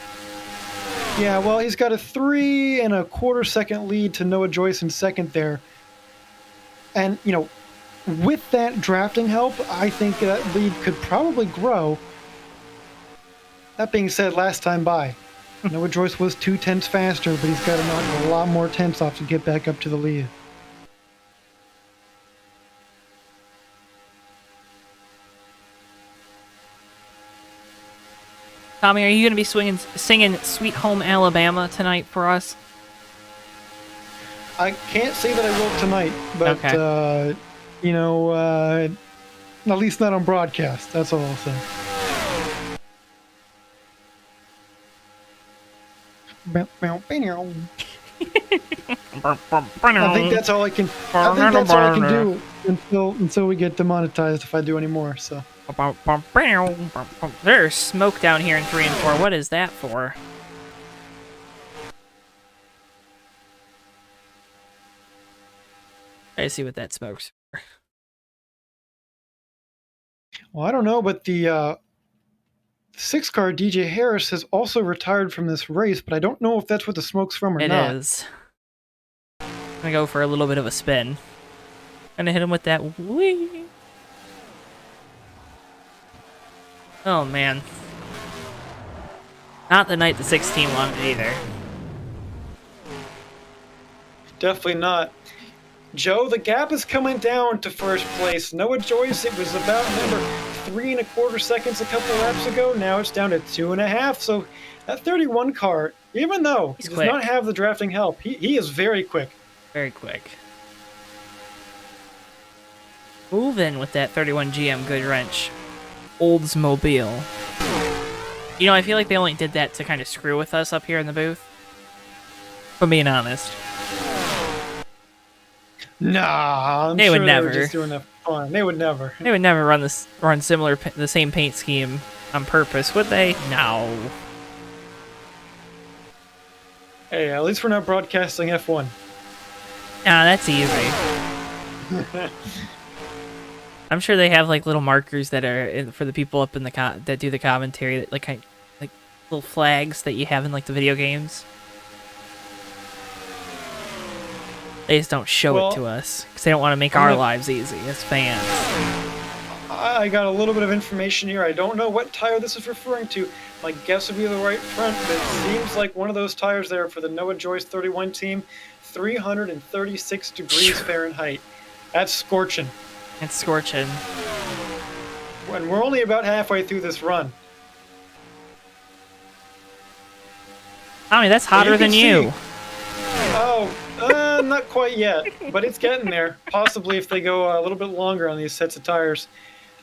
Speaker 3: Yeah, well, he's got a 3 1/4 second lead to Noah Joyce in second there. And, you know, with that drafting help, I think that lead could probably grow. That being said, last time by, Noah Joyce was 2 tenths faster, but he's got to knock a lot more tenths off to get back up to the lead.
Speaker 1: Tommy, are you going to be singing Sweet Home Alabama tonight for us?
Speaker 3: I can't say that I will tonight, but,
Speaker 1: Okay.
Speaker 3: you know, at least not on broadcast. That's all I'll say. I think that's all I can. I think that's all I can do until we get demonetized. If I do any more, so.
Speaker 1: There's smoke down here in 3 and 4. What is that for? I see what that smoke's for.
Speaker 3: Well, I don't know, but the 6 car DJ Harris has also retired from this race, but I don't know if that's what the smoke's from or not.
Speaker 1: It is. I'm gonna go for a little bit of a spin. Gonna hit him with that whee. Oh man. Not the night the 16 wanted either.
Speaker 3: Definitely not. Joe, the gap is coming down to first place. Noah Joyce, it was about, remember, 3 1/4 seconds a couple laps ago. Now it's down to 2.5. So that 31 car, even though he does
Speaker 1: quick.
Speaker 3: not have the drafting help, he is very quick.
Speaker 1: Very quick. Move in with that 31 GM good wrench. Oldsmobile. You know, I feel like they only did that to kind of screw with us up here in the booth. If I'm being honest.
Speaker 3: Nah, I'm
Speaker 1: They
Speaker 3: sure
Speaker 1: would
Speaker 3: they
Speaker 1: never.
Speaker 3: were just doing that for fun. They would never.
Speaker 1: They would never run the same paint scheme on purpose, would they? No.
Speaker 3: Hey, at least we're not broadcasting F1.
Speaker 1: Nah, that's easy. I'm sure they have like little markers that are for the people up in the that do the commentary, that like little flags that you have in like the video games. They just don't show it to us because they don't want to make our lives easy as fans.
Speaker 3: I got a little bit of information here. I don't know what tire this is referring to. My guess would be the right front, but it seems like one of those tires there for the Noah Joyce 31 team, 336 degrees Fahrenheit. That's scorching.
Speaker 1: It's scorching.
Speaker 3: And we're only about halfway through this run.
Speaker 1: Tommy, that's hotter than you.
Speaker 3: Oh, not quite yet, but it's getting there. Possibly if they go a little bit longer on these sets of tires.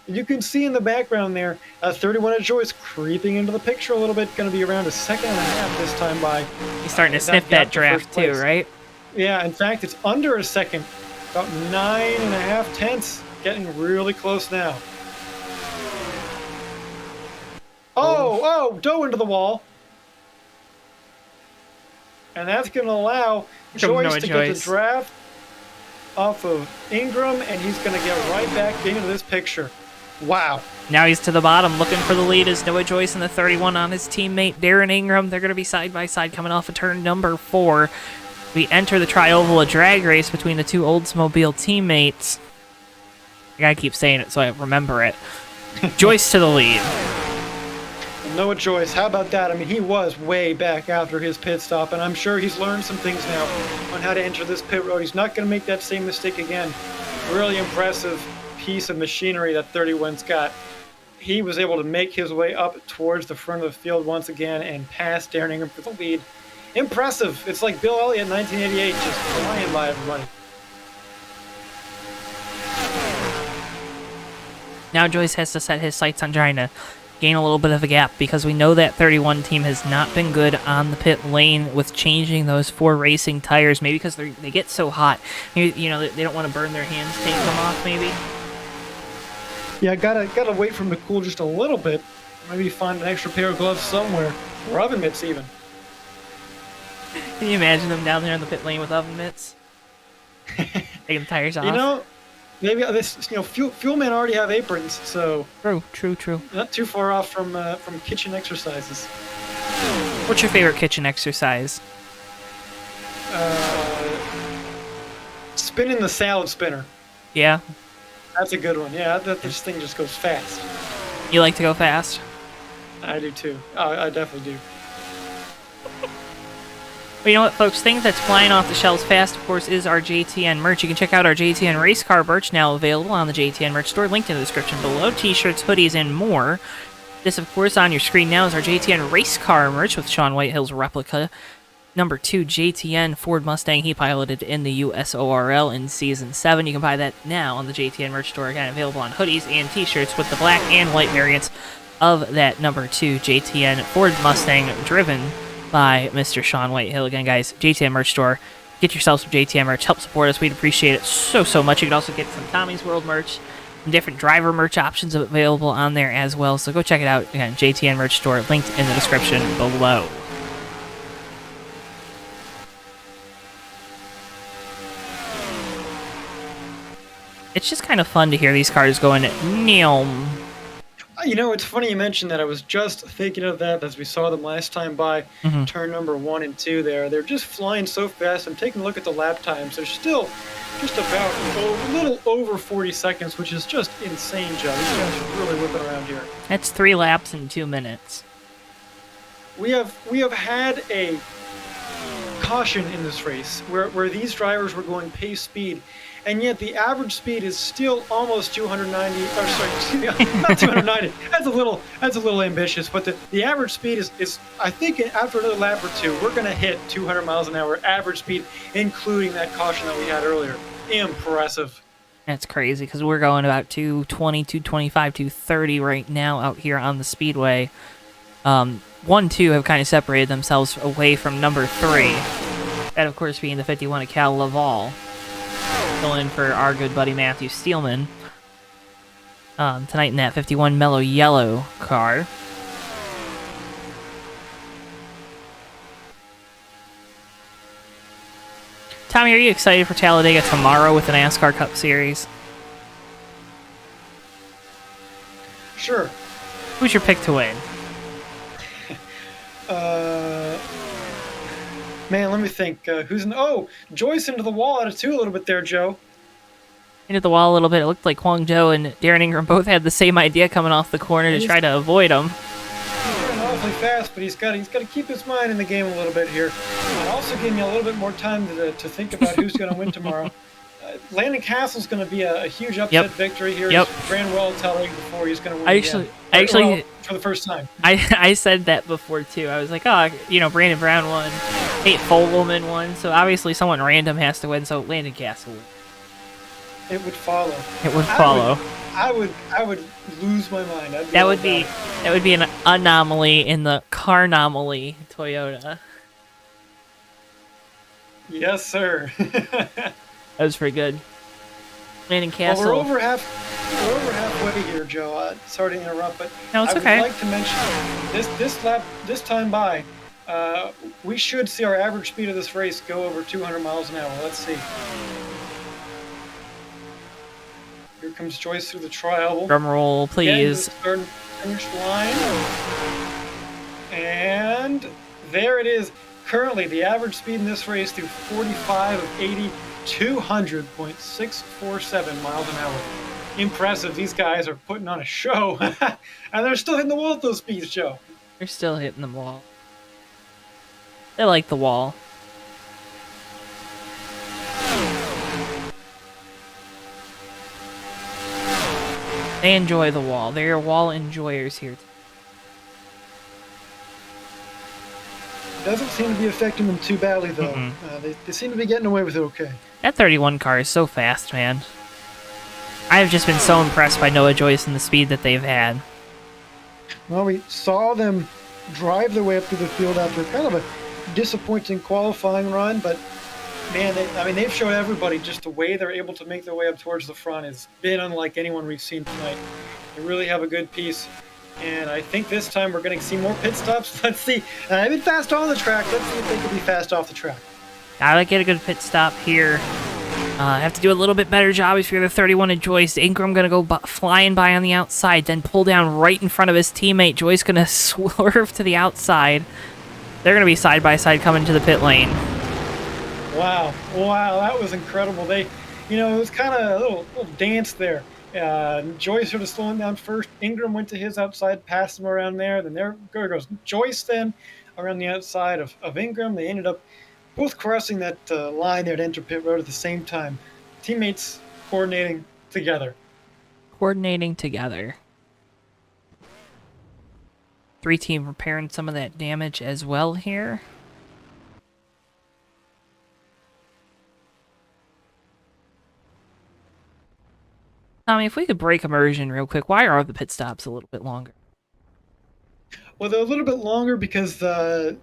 Speaker 3: You can see in the background there, 31 at Joyce creeping into the picture a little bit. Going to be around 1.5 seconds this time by.
Speaker 1: He's starting to sniff that draft too, right?
Speaker 3: Yeah, in fact, it's under a second. About 9.5 tenths. Getting really close now. Oh, Doe into the wall. And that's going to allow Joyce to get the draft off of Ingram, and he's going to get right back into this picture. Wow.
Speaker 1: Now he's to the bottom looking for the lead as Noah Joyce and the 31 on his teammate Darren Ingram. They're going to be side by side coming off of turn number 4. We enter the Tri-Oval, a drag race between the two Oldsmobile teammates. gotta keep saying it so I remember it. Joyce to the lead.
Speaker 3: Noah Joyce, how about that? I mean, he was way back after his pit stop, and I'm sure he's learned some things now on how to enter this pit road. He's not going to make that same mistake again. Really impressive piece of machinery that 31's got. He was able to make his way up towards the front of the field once again and pass Darren Ingram for the lead. Impressive. It's like Bill Elliott in 1988, just flying by everybody.
Speaker 1: Now Joyce has to set his sights on trying to gain a little bit of a gap because we know that 31 team has not been good on the pit lane with changing those 4 racing tires, maybe because they get so hot. You know, they don't want to burn their hands, take them off maybe.
Speaker 3: Yeah, gotta wait for him to cool just a little bit. Maybe find an extra pair of gloves somewhere, or oven mitts even.
Speaker 1: Can you imagine them down there in the pit lane with oven mitts? Taking the tires off.
Speaker 3: You know, maybe this. You know, fuel men already have aprons, so
Speaker 1: True.
Speaker 3: not too far off from kitchen exercises.
Speaker 1: What's your favorite kitchen exercise?
Speaker 3: Spinning the salad spinner.
Speaker 1: Yeah,
Speaker 3: That's a good one. Yeah, this thing just goes fast.
Speaker 1: you like to go fast.
Speaker 3: I do too. I definitely do.
Speaker 1: Well, you know what, folks? Things that's flying off the shelves fast, of course, is our JTN merch. You can check out our JTN race car merch, now available on the JTN merch store, linked in the description below. T-shirts, hoodies, and more. This, of course, on your screen now is our JTN race car merch with Shaun Whitehill's replica. Number 2 JTN Ford Mustang he piloted in the USORL in Season 7. You can buy that now on the JTN merch store, again, available on hoodies and T-shirts with the black and white variants of that number 2 JTN Ford Mustang driven by Mr. Shaun Whitehill. Again, guys, JTN merch store. Get yourself some JTN merch. Help support us. We'd appreciate it so much. You can also get some Tommy's World merch, some different driver merch options available on there as well. So go check it out. Again, JTN merch store, linked in the description below. It's just kind of fun to hear these cars going neom.
Speaker 3: You know, it's funny you mentioned that. I was just thinking of that as we saw them last time by turn number 1 and 2 there. They're just flying so fast. I'm taking a look at the lap times. They're still just about a little over 40 seconds, which is just insane, Joe. These guys are really whipping around here.
Speaker 1: That's 3 laps in 2 minutes.
Speaker 3: We have had a caution in this race where these drivers were going pace speed, and yet the average speed is still almost 290. Or sorry, excuse me, not 290. That's a little ambitious, but the average speed is I think after another lap or 2, we're going to hit 200 miles an hour average speed, including that caution that we had earlier. Impressive.
Speaker 1: That's crazy because we're going about 220, 225, 230 right now out here on the speedway. 1, 2 have kind of separated themselves away from number 3. That, of course, being the 51 of Cal Laval. Fill in for our good buddy Matthew Steelman. Tonight in that 51 Mellow Yellow car. Tommy, are you excited for Talladega tomorrow with the NASCAR Cup Series?
Speaker 3: Sure.
Speaker 1: Who's your pick to win?
Speaker 3: Man, let me think. Joyce into the wall out of 2 a little bit there, Joe.
Speaker 1: Into the wall a little bit. It looked like Kwang Jo and Darren Ingram both had the same idea coming off the corner to try to avoid him.
Speaker 3: He's running awfully fast, but he's got to keep his mind in the game a little bit here. And also give me a little bit more time to think about who's going to win tomorrow. Landon Castle's going to be a huge upset victory here.
Speaker 1: Yep.
Speaker 3: Ran well telling before he's going to win
Speaker 1: Actually,
Speaker 3: for the first time.
Speaker 1: I said that before too. I was like, Brandon Brown won, Tate Fogelman won, so obviously someone random has to win. So Landon Castle.
Speaker 3: It would follow.
Speaker 1: I
Speaker 3: would lose my mind.
Speaker 1: That would be an anomaly in the Carnomaly Toyota.
Speaker 3: Yes, sir.
Speaker 1: That was pretty good. Landon Castle.
Speaker 3: Well, we're over halfway here, Joe. Sorry to interrupt, but
Speaker 1: no, it's
Speaker 3: I
Speaker 1: okay.
Speaker 3: would like to mention this time by, we should see our average speed of this race go over 200 miles an hour. Let's see. Here comes Joyce through the tri-oval.
Speaker 1: Drum roll, please.
Speaker 3: Start and finish line. And there it is. Currently, the average speed in this race through 45 of 80, 200.647 miles an hour. impressive. These guys are putting on a show. And they're still hitting the wall at those speeds, Joe.
Speaker 1: They're still hitting the wall. They like the wall. They enjoy the wall. They are wall enjoyers here.
Speaker 3: It doesn't seem to be affecting them too badly, though. They seem to be getting away with it okay.
Speaker 1: That 31 car is so fast, man. I have just been so impressed by Noah Joyce and the speed that they've had.
Speaker 3: Well, we saw them drive their way up through the field after kind of a disappointing qualifying run, but man, they've showed everybody just the way they're able to make their way up towards the front has been unlike anyone we've seen tonight. They really have a good piece, and I think this time we're going to see more pit stops. Let's see. They've been fast on the track. Let's see if they can be fast off the track.
Speaker 1: Gotta get a good pit stop here. Have to do a little bit better job if you're the 31 of Joyce. Ingram gonna go flying by on the outside, then pull down right in front of his teammate. Joyce gonna swerve to the outside. They're gonna be side by side coming to the pit lane.
Speaker 3: Wow, that was incredible. It was kind of a little dance there. Joyce sort of slowing down first. Ingram went to his outside, passed him around there. Then there goes Joyce then around the outside of Ingram. They ended up both crossing that line there to enter pit road at the same time. Teammates coordinating together.
Speaker 1: Three team repairing some of that damage as well here. Tommy, if we could break immersion real quick, why are the pit stops a little bit longer?
Speaker 3: Well, they're a little bit longer because they're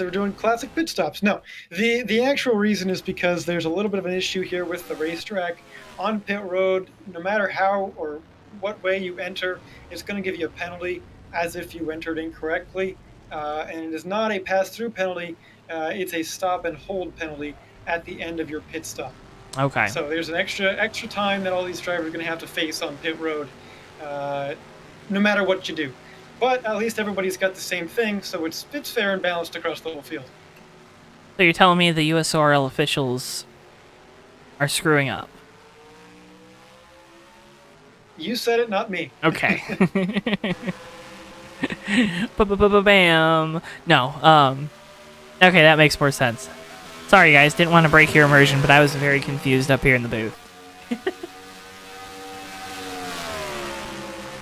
Speaker 3: doing classic pit stops. No, the actual reason is because there's a little bit of an issue here with the racetrack. On pit road, no matter how or what way you enter, it's going to give you a penalty as if you entered incorrectly. And it is not a pass-through penalty. It's a stop and hold penalty at the end of your pit stop.
Speaker 1: Okay.
Speaker 3: So there's an extra time that all these drivers are going to have to face on pit road, no matter what you do. But at least everybody's got the same thing, so it's fair and balanced across the whole field.
Speaker 1: So you're telling me the USORL officials are screwing up?
Speaker 3: You said it, not me.
Speaker 1: Okay. Bam. No. Okay, that makes more sense. Sorry, guys. Didn't want to break your immersion, but I was very confused up here in the booth.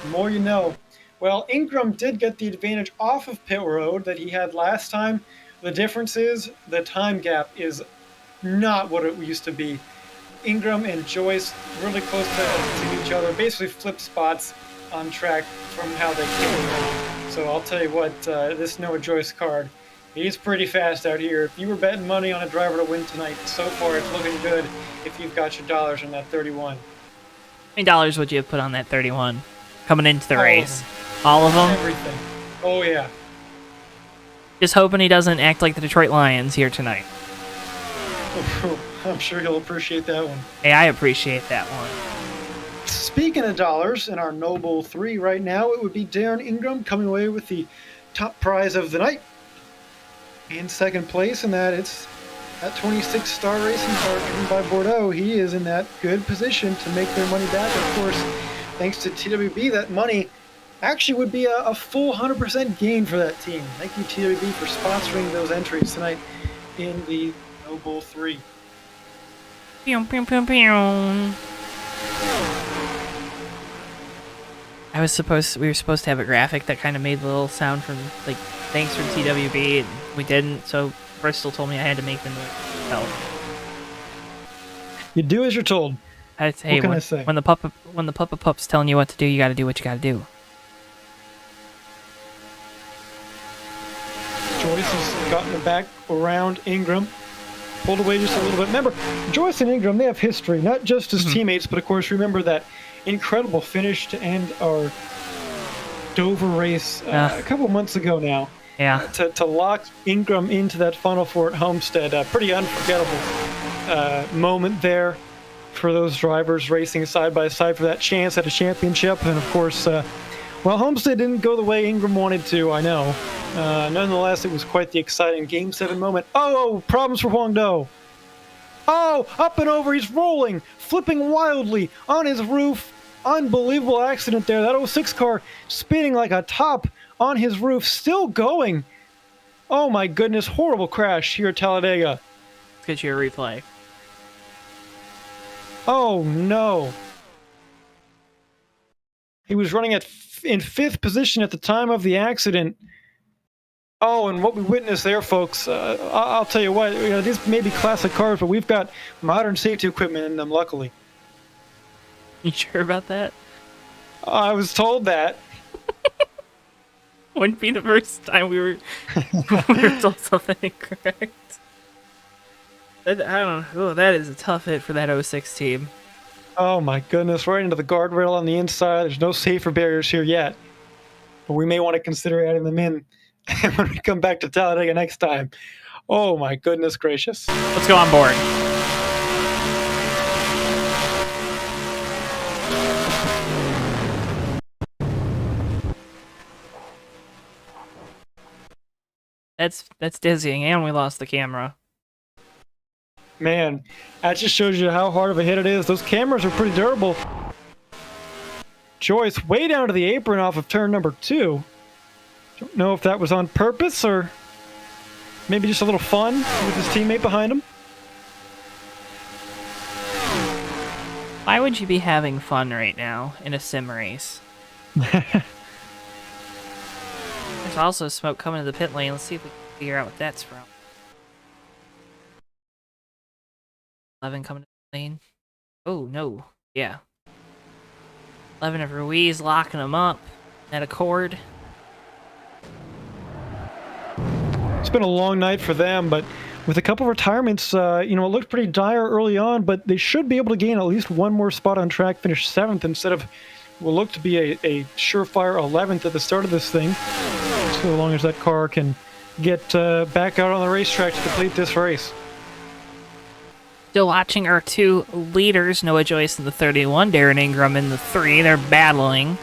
Speaker 3: The more you know. Well, Ingram did get the advantage off of pit road that he had last time. The difference is the time gap is not what it used to be. Ingram and Joyce really close to each other, basically flip spots on track from how they came. So I'll tell you what, this Noah Joyce card, he's pretty fast out here. If you were betting money on a driver to win tonight, so far it's looking good if you've got your dollars on that 31.
Speaker 1: How many dollars would you have put on that 31 coming into the race? All of them?
Speaker 3: Everything. Oh, yeah.
Speaker 1: Just hoping he doesn't act like the Detroit Lions here tonight.
Speaker 3: I'm sure he'll appreciate that one.
Speaker 1: Hey, I appreciate that one.
Speaker 3: Speaking of dollars, in our Noble 3 right now, it would be Darren Ingram coming away with the top prize of the night. In second place, and it's that 26-star racing car driven by Bordeaux. He is in that good position to make their money back. Of course, thanks to TWB, that money actually would be a full 100% gain for that team. Thank you, TWB, for sponsoring those entries tonight in the Noble 3.
Speaker 1: Pew, pew, pew, pew. We were supposed to have a graphic that kind of made the little sound from, like, thanks from TWB, and we didn't, so Bristol told me I had to make the noise.
Speaker 3: You do as you're told.
Speaker 1: Hey,
Speaker 3: what can I say?
Speaker 1: When the pup's telling you what to do, you gotta do what you gotta do.
Speaker 3: Joyce has gotten it back around Ingram. Pulled away just a little bit. Remember, Joyce and Ingram, they have history, not just as teammates, but of course, remember that incredible finish to end our Dover race a couple months ago now.
Speaker 1: Yeah.
Speaker 3: To lock Ingram into that Final Four at Homestead. A pretty unforgettable moment there for those drivers racing side by side for that chance at a championship. And of course, Homestead didn't go the way Ingram wanted to, I know. Nonetheless, it was quite the exciting Game 7 moment. Oh, problems for Huang Do. Oh, no! Up and over, he's rolling, flipping wildly on his roof. Unbelievable accident there. That '06 car spinning like a top on his roof, still going. Oh my goodness, horrible crash here at Talladega.
Speaker 1: Let's get you a replay.
Speaker 3: Oh no. He was running in 5th position at the time of the accident. Oh, and what we witnessed there, folks, I'll tell you what, these may be classic cars, but we've got modern safety equipment in them, luckily.
Speaker 1: You sure about that?
Speaker 3: I was told that.
Speaker 1: Wouldn't be the first time we were told something incorrect. I don't know. Oh, that is a tough hit for that '06 team.
Speaker 3: Oh my goodness, right into the guardrail on the inside. There's no safer barriers here yet, but we may want to consider adding them in when we come back to Talladega next time. Oh my goodness gracious.
Speaker 1: Let's go on board. That's dizzying, and we lost the camera.
Speaker 3: Man, that just shows you how hard of a hit it is. Those cameras are pretty durable. Joyce way down to the apron off of turn number 2. Don't know if that was on purpose or maybe just a little fun with his teammate behind him.
Speaker 1: Why would you be having fun right now in a sim race? There's also smoke coming to the pit lane. Let's see if we can figure out what that's from. 11 coming to the lane. Oh, no. Yeah. 11 of Ruiz locking him up. At Accord.
Speaker 3: It's been a long night for them, but with a couple of retirements, it looked pretty dire early on, but they should be able to gain at least one more spot on track, finish 7th instead of what looked to be a surefire 11th at the start of this thing. So long as that car can get back out on the racetrack to complete this race.
Speaker 1: Still watching our 2 leaders, Noah Joyce in the 31, Darren Ingram in the 3. They're battling.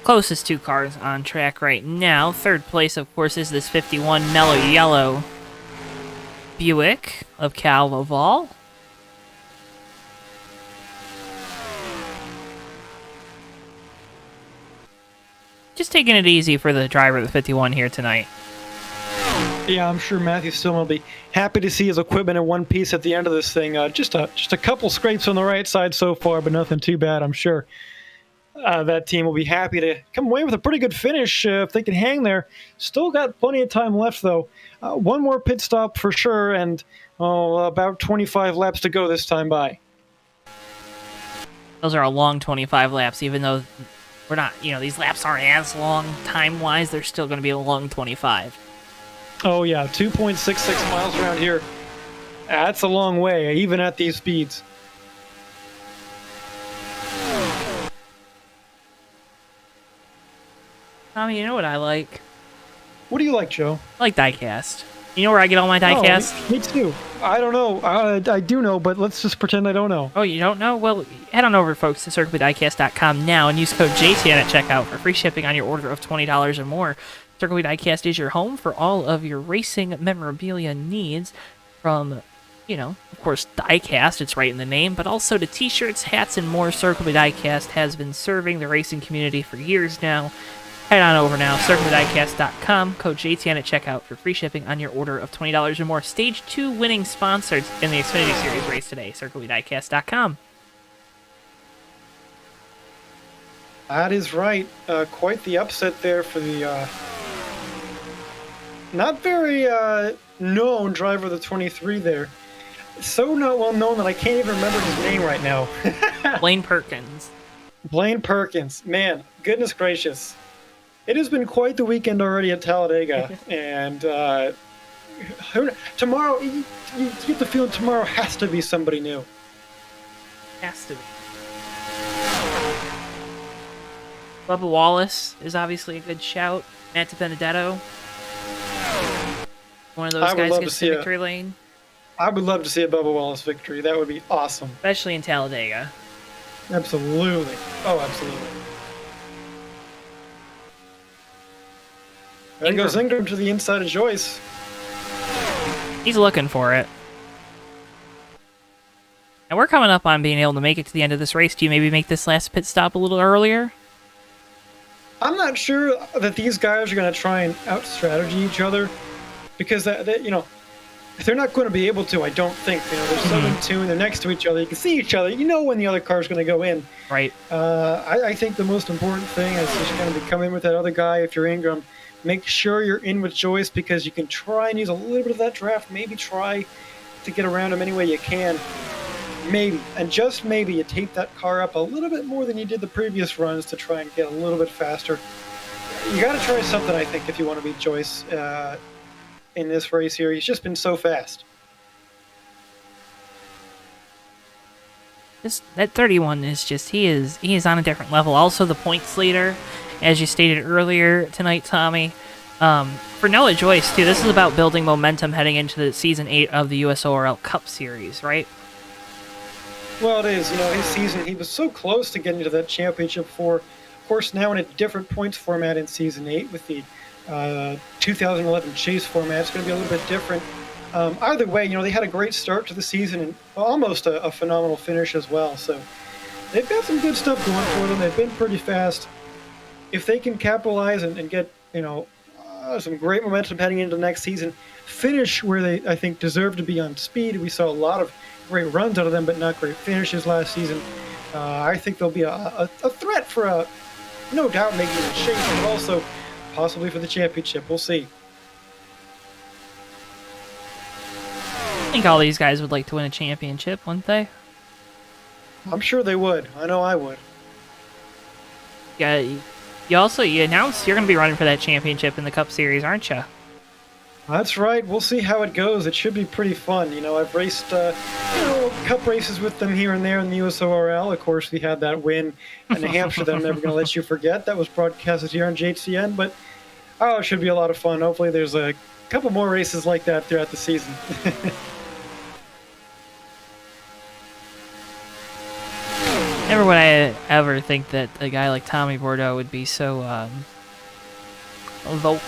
Speaker 1: Closest 2 cars on track right now. 3rd place, of course, is this 51 Mellow Yellow Buick of Cal Laval. Just taking it easy for the driver of the 51 here tonight.
Speaker 3: Yeah, I'm sure Matthew Stillman will be happy to see his equipment in one piece at the end of this thing. Just a couple scrapes on the right side so far, but nothing too bad, I'm sure. That team will be happy to come away with a pretty good finish if they can hang there. Still got plenty of time left, though. One more pit stop for sure, and about 25 laps to go this time by.
Speaker 1: Those are a long 25 laps, even though we're not, these laps aren't as long time-wise. They're still going to be a long 25.
Speaker 3: Oh, yeah, 2.66 miles around here. That's a long way, even at these speeds.
Speaker 1: Tommy, you know what I like?
Speaker 3: What do you like, Joe?
Speaker 1: I like diecast. You know where I get all my diecast?
Speaker 3: Me too. I don't know. I do know, but let's just pretend I don't know.
Speaker 1: Oh, you don't know? Well, head on over, folks, to CircuitDiecast.com now and use code JTN at checkout for free shipping on your order of $20 or more. Circuit Diecast is your home for all of your racing memorabilia needs, from, of course, diecast, it's right in the name, but also to t-shirts, hats, and more. Circuit Diecast has been serving the racing community for years now. Head on over now, CircuitDiecast.com, code JTN at checkout for free shipping on your order of $20 or more. Stage 2 winning sponsors in the Xfinity Series race today, CircuitDiecast.com.
Speaker 3: That is right. Quite the upset there for the not very known driver of the 23 there. So not well known that I can't even remember his name right now.
Speaker 1: Blaine Perkins.
Speaker 3: Blaine Perkins. Man, goodness gracious. It has been quite the weekend already at Talladega. And tomorrow, you get the feeling tomorrow has to be somebody new.
Speaker 1: Has to be. Bubba Wallace is obviously a good shout. Matt DiBenedetto. One of those guys gets to victory lane.
Speaker 3: I would love to see a Bubba Wallace victory. That would be awesome.
Speaker 1: Especially in Talladega.
Speaker 3: Absolutely. Oh, absolutely. There goes Ingram to the inside of Joyce.
Speaker 1: He's looking for it. And we're coming up on being able to make it to the end of this race. Do you maybe make this last pit stop a little earlier?
Speaker 3: I'm not sure that these guys are going to try and out-strategy each other because, they're not going to be able to, I don't think. They're so in tune. They're next to each other. You can see each other. You know when the other car's going to go in.
Speaker 1: Right.
Speaker 3: I think the most important thing is just going to be come in with that other guy if you're Ingram. Make sure you're in with Joyce because you can try and use a little bit of that draft. Maybe try to get around him any way you can. Maybe, and just maybe, you tape that car up a little bit more than you did the previous runs to try and get a little bit faster. You got to try something, I think, if you want to beat Joyce in this race here. He's just been so fast.
Speaker 1: That 31 is just, he is on a different level. Also, the points leader, as you stated earlier tonight, Tommy. For Noah Joyce, too, this is about building momentum heading into the Season 8 of the USORL Cup Series, right?
Speaker 3: Well, it is. His season, he was so close to getting to that championship for, of course, now in a different points format in Season 8 with the 2011 Chase format. It's going to be a little bit different. Either way, they had a great start to the season and almost a phenomenal finish as well. So they've got some good stuff going for them. They've been pretty fast. If they can capitalize and get, some great momentum heading into the next season, finish where they, I think, deserve to be on speed. We saw a lot of great runs out of them, but not great finishes last season. I think they'll be a threat for no doubt making the chase, but also possibly for the championship. We'll see.
Speaker 1: I think all these guys would like to win a championship, wouldn't they?
Speaker 3: I'm sure they would. I know I would.
Speaker 1: Yeah. You announced you're going to be running for that championship in the Cup Series, aren't you?
Speaker 3: That's right. We'll see how it goes. It should be pretty fun. I've raced, cup races with them here and there in the USORL. Of course, we had that win in New Hampshire that I'm never going to let you forget. That was broadcasted here on JTN, but it should be a lot of fun. Hopefully there's a couple more races like that throughout the season.
Speaker 1: Never would I ever think that a guy like Tommy Bordeaux would be so vocal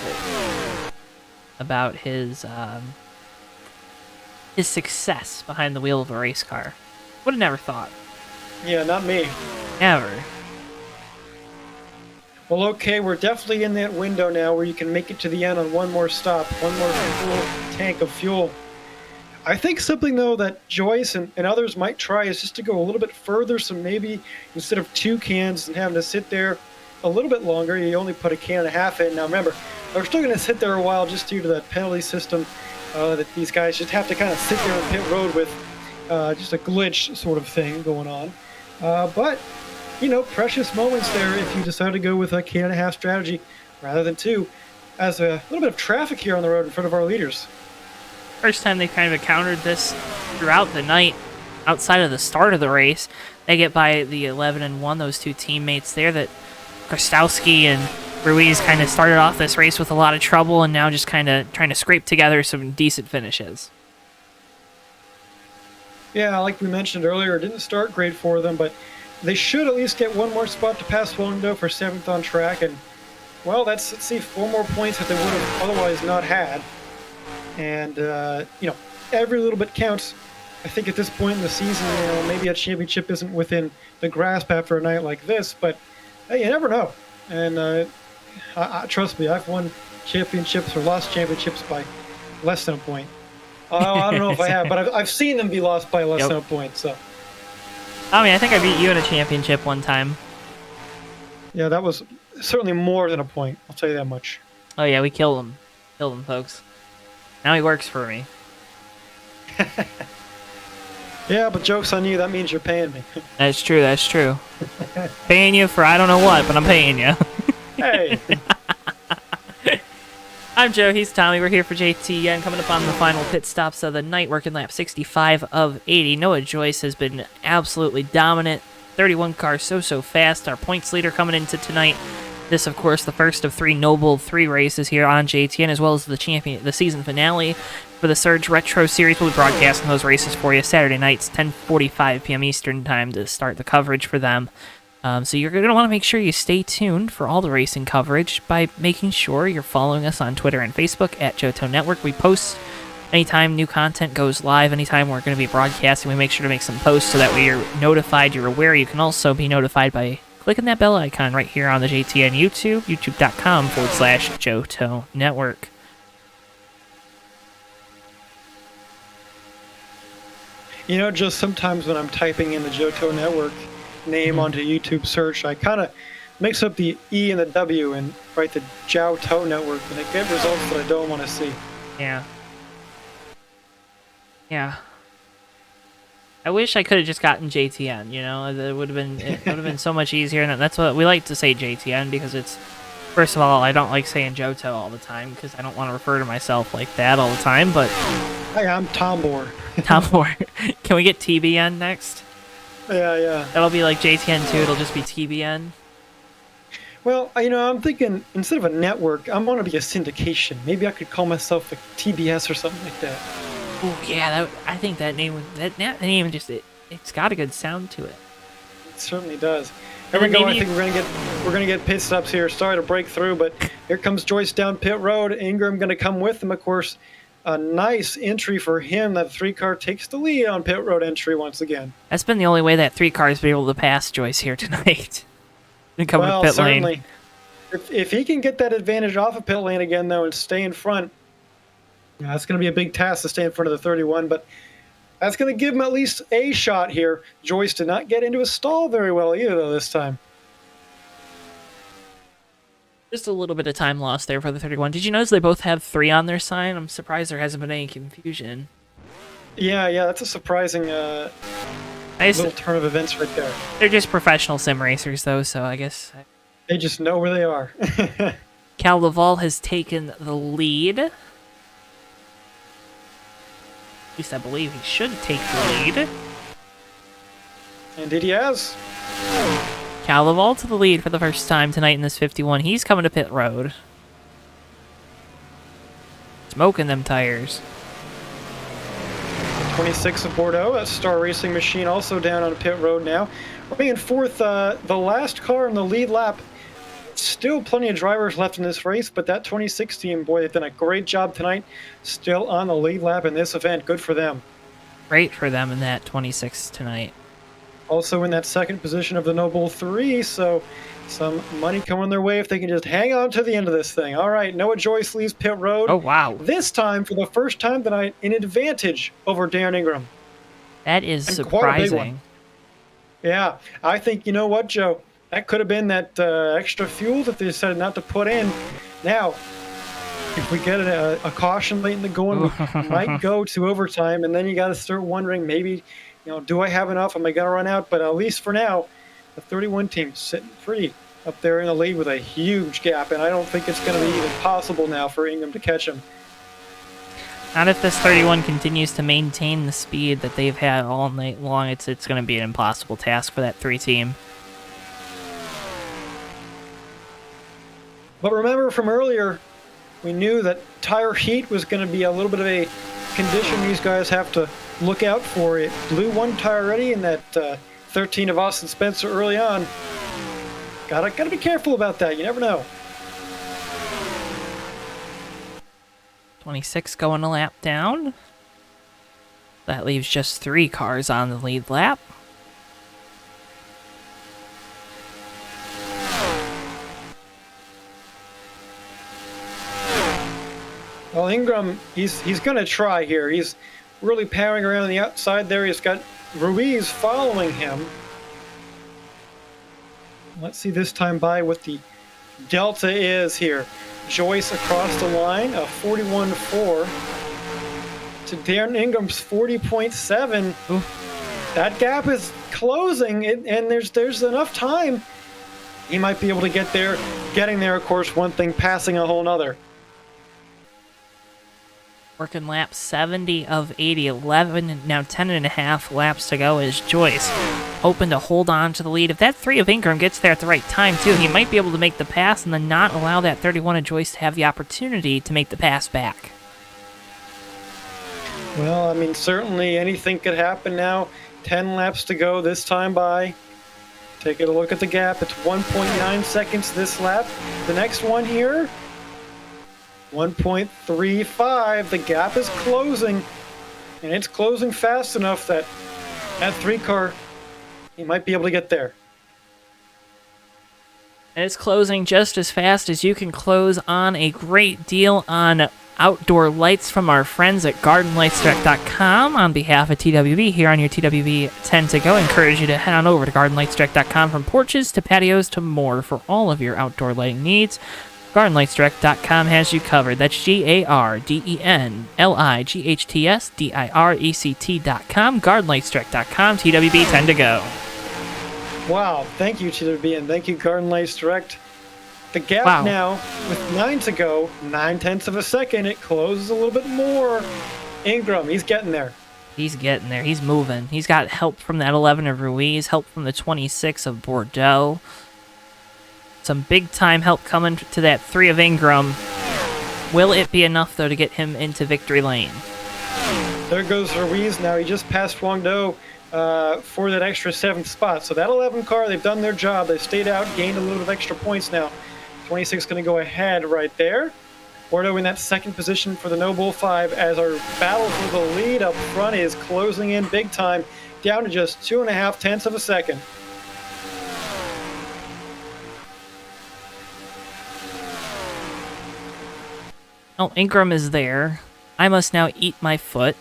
Speaker 1: about his success behind the wheel of a race car. Would have never thought.
Speaker 3: Yeah, not me.
Speaker 1: Never.
Speaker 3: Well, okay, we're definitely in that window now where you can make it to the end on one more stop, one more full tank of fuel. I think something, though, that Joyce and others might try is just to go a little bit further, so maybe instead of 2 cans and having to sit there a little bit longer, you only put a can and a half in. Now, remember, they're still going to sit there a while just due to that penalty system that these guys just have to kind of sit there on pit road with just a glitch sort of thing going on. But, precious moments there if you decide to go with a can and a half strategy rather than 2, as a little bit of traffic here on the road in front of our leaders.
Speaker 1: First time they've kind of encountered this throughout the night outside of the start of the race. They get by the 11-1, those 2 teammates there that Krastowski and Ruiz kind of started off this race with a lot of trouble and now just kind of trying to scrape together some decent finishes.
Speaker 3: Yeah, like we mentioned earlier, it didn't start great for them, but they should at least get one more spot to pass Wongdo for 7th on track, and, well, let's see, 4 more points that they would have otherwise not had. And, every little bit counts. I think at this point in the season, maybe a championship isn't within the grasp after a night like this, but hey, you never know. And trust me, I've won championships or lost championships by less than a point. I don't know if I have, but I've seen them be lost by less than a point. So,
Speaker 1: I think I beat you in a championship one time.
Speaker 3: Yeah, that was certainly more than a point. I'll tell you that much.
Speaker 1: Oh yeah, we killed him. Killed him, folks. Now he works for me.
Speaker 3: Yeah, but joke's on you. That means you're paying me.
Speaker 1: That's true. That's true. Paying you for I don't know what, but I'm paying you.
Speaker 3: Hey.
Speaker 1: I'm Joe. He's Tommy. We're here for JTN. Coming up on the final pit stops of the night, working lap 65 of 80. Noah Joyce has been absolutely dominant. 31 car, so fast. Our points leader coming into tonight. This, of course, the first of 3 Noble 3 races here on JTN, as well as the season finale for the Surge Retro Series. We'll be broadcasting those races for you Saturday nights, 10:45 p.m. Eastern Time to start the coverage for them. So you're going to want to make sure you stay tuned for all the racing coverage by making sure you're following us on Twitter and Facebook at JoeTowNetwork. We post anytime new content goes live, anytime we're going to be broadcasting, we make sure to make some posts so that way you're notified, you're aware. You can also be notified by clicking that bell icon right here on the JTN YouTube, youtube.com/JoeTowNetwork.
Speaker 3: You know, just sometimes when I'm typing in the JoeTowNetwork name onto YouTube search, I kind of mix up the E and the W and write the JoeTowNetwork, and I get results that I don't want to see.
Speaker 1: Yeah. Yeah. I wish I could have just gotten JTN, you know? It would have been so much easier, and that's what we like to say, JTN, because it's, first of all, I don't like saying JoeTow all the time because I don't want to refer to myself like that all the time, but
Speaker 3: Hi, I'm Tom Moore.
Speaker 1: Tom Moore. Can we get TBN next?
Speaker 3: Yeah.
Speaker 1: That'll be like JTN too. It'll just be TBN.
Speaker 3: Well, you know, I'm thinking instead of a network, I'm going to be a syndication. Maybe I could call myself a TBS or something like that.
Speaker 1: Oh yeah, I think that name just it's got a good sound to it.
Speaker 3: It certainly does. Here we go. I think we're gonna get pit stops here. Sorry to break through, but here comes Joyce down pit road. Ingram going to come with him, of course. A nice entry for him. That 3-car takes the lead on pit road entry once again.
Speaker 1: That's been the only way that 3 cars been able to pass Joyce here tonight.
Speaker 3: Well, pit certainly. Lane. If he can get that advantage off of pit lane again, though, and stay in front, that's going to be a big task to stay in front of the 31. But that's going to give him at least a shot here. Joyce did not get into a stall very well either, though, this time.
Speaker 1: Just a little bit of time lost there for the 31. Did you notice they both have 3 on their sign? I'm surprised there hasn't been any confusion.
Speaker 3: Yeah, that's a surprising little turn of events right there.
Speaker 1: They're just professional sim racers, though, so I guess
Speaker 3: they just know where they are.
Speaker 1: Cal Laval has taken the lead. At least I believe he should take the lead.
Speaker 3: Indeed he has.
Speaker 1: Cal Laval to the lead for the first time tonight in this 51. He's coming to pit road. Smoking them tires.
Speaker 3: 26 of Bordeaux, that Star Racing machine also down on pit road now. Running in fourth, the last car in the lead lap. Still plenty of drivers left in this race, but that 26 team, boy, they've done a great job tonight. Still on the lead lap in this event. Good for them.
Speaker 1: Great for them in that 26 tonight.
Speaker 3: Also in that second position of the Noble 3, so some money coming their way if they can just hang on to the end of this thing. All right, Noah Joyce leaves pit road.
Speaker 1: Oh, wow.
Speaker 3: This time, for the first time tonight, an advantage over Darren Ingram.
Speaker 1: That is surprising.
Speaker 3: Yeah, I think, you know what, Joe? That could have been that extra fuel that they decided not to put in. Now, if we get a caution late in the going, we might go to overtime, and then you got to start wondering, maybe, do I have enough? Am I going to run out? But at least for now, the 31 team sitting pretty up there in the lead with a huge gap, and I don't think it's going to be even possible now for Ingram to catch him.
Speaker 1: Not if this 31 continues to maintain the speed that they've had all night long. It's going to be an impossible task for that 3 team.
Speaker 3: But remember from earlier, we knew that tire heat was going to be a little bit of a condition these guys have to look out for. It blew one tire already in that 13 of Austin Spencer early on. Gotta be careful about that. You never know.
Speaker 1: 26 going a lap down. That leaves just 3 cars on the lead lap.
Speaker 3: Well, Ingram, he's going to try here. He's really powering around the outside there. He's got Ruiz following him. Let's see this time by what the delta is here. Joyce across the line, a 41.4 to Darren Ingram's 40.7. That gap is closing, and there's enough time. He might be able to get there. Getting there, of course, one thing, passing a whole nother.
Speaker 1: Working lap 70 of 80, 11, now 10.5 laps to go is Joyce. Hoping to hold on to the lead. If that 3 of Ingram gets there at the right time, too, he might be able to make the pass and then not allow that 31 of Joyce to have the opportunity to make the pass back.
Speaker 3: Well, I mean, certainly anything could happen now. 10 laps to go this time by. Taking a look at the gap. It's 1.9 seconds this lap. The next one here, 1.35. The gap is closing, and it's closing fast enough that 3 car, he might be able to get there.
Speaker 1: And it's closing just as fast as you can close on a great deal on outdoor lights from our friends at GardenLightsDirect.com. On behalf of TWB here on your TWB 10 to go, I encourage you to head on over to GardenLightsDirect.com. From porches to patios to more for all of your outdoor lighting needs. GardenLightsDirect.com has you covered. That's GardenLightsDirect.com. GardenLightsDirect.com. TWB 10 to go.
Speaker 3: Wow, thank you, TWB, and thank you, Garden Lights Direct. The gap now, with 9 to go, 9/10 of a second, it closes a little bit more. Ingram, he's getting there.
Speaker 1: He's getting there. He's moving. He's got help from that 11 of Ruiz, help from the 26 of Bordeaux. Some big-time help coming to that 3 of Ingram. Will it be enough, though, to get him into victory lane?
Speaker 3: There goes Ruiz now. He just passed Guangdou for that extra 7th spot. So that 11 car, they've done their job. They've stayed out, gained a little bit of extra points now. 26 going to go ahead right there. Bordeaux in that 2nd position for the No Bull 5 as our battle for the lead up front is closing in big time, down to just 2.5 of a second.
Speaker 1: Oh, Ingram is there. I must now eat my foot.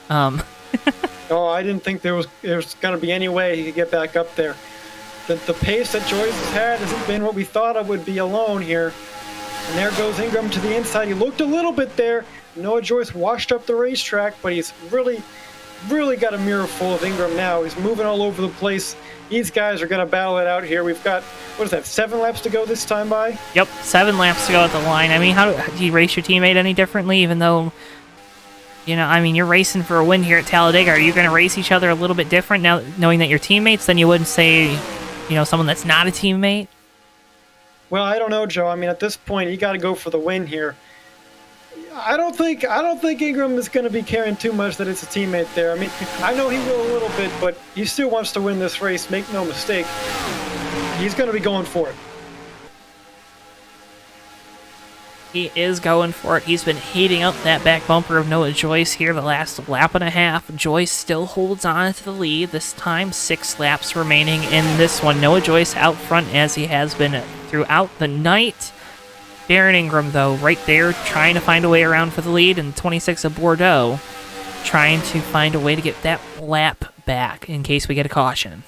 Speaker 3: Oh, I didn't think there was going to be any way he could get back up there. The pace that Joyce has had hasn't been what we thought it would be alone here. And there goes Ingram to the inside. He looked a little bit there. Noah Joyce washed up the racetrack, but he's really got a mirror full of Ingram now. He's moving all over the place. These guys are going to battle it out here. We've got, 7 laps to go this time by?
Speaker 1: Yep, 7 laps to go at the line. I mean, how do you race your teammate any differently, even though, you're racing for a win here at Talladega. Are you going to race each other a little bit different now, knowing that you're teammates, than you would say, someone that's not a teammate?
Speaker 3: Well, I don't know, Joe. I mean, at this point, you got to go for the win here. I don't think Ingram is going to be caring too much that it's a teammate there. I mean, I know he will a little bit, but he still wants to win this race. Make no mistake. He's going to be going for it.
Speaker 1: He is going for it. He's been heating up that back bumper of Noah Joyce here the last lap and a half. Joyce still holds on to the lead. This time, 6 laps remaining in this one. Noah Joyce out front as he has been throughout the night. Darren Ingram, though, right there, trying to find a way around for the lead, and 26 of Bordeaux trying to find a way to get that lap back in case we get a caution.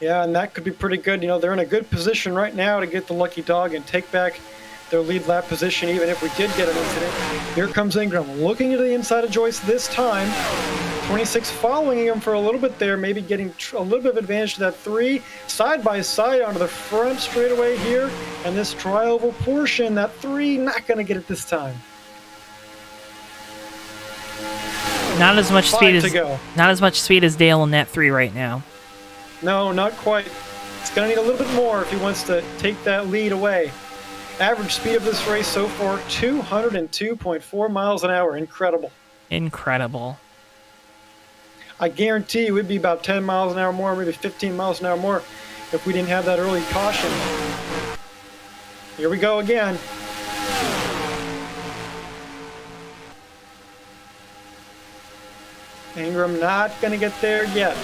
Speaker 3: Yeah, and that could be pretty good. They're in a good position right now to get the lucky dog and take back their lead lap position, even if we did get an incident. Here comes Ingram, looking to the inside of Joyce this time. 26 following him for a little bit there, maybe getting a little bit of advantage to that 3. Side by side onto the front straightaway here. And this tri-oval portion, that 3, not going to get it this time.
Speaker 1: Not as much speed
Speaker 3: to go.
Speaker 1: Not as much speed as Dale in that 3 right now.
Speaker 3: No, not quite. It's going to need a little bit more if he wants to take that lead away. Average speed of this race so far, 202.4 miles an hour. Incredible.
Speaker 1: Incredible.
Speaker 3: I guarantee we'd be about 10 miles an hour more, maybe 15 miles an hour more if we didn't have that early caution. Here we go again. Ingram not going to get there yet.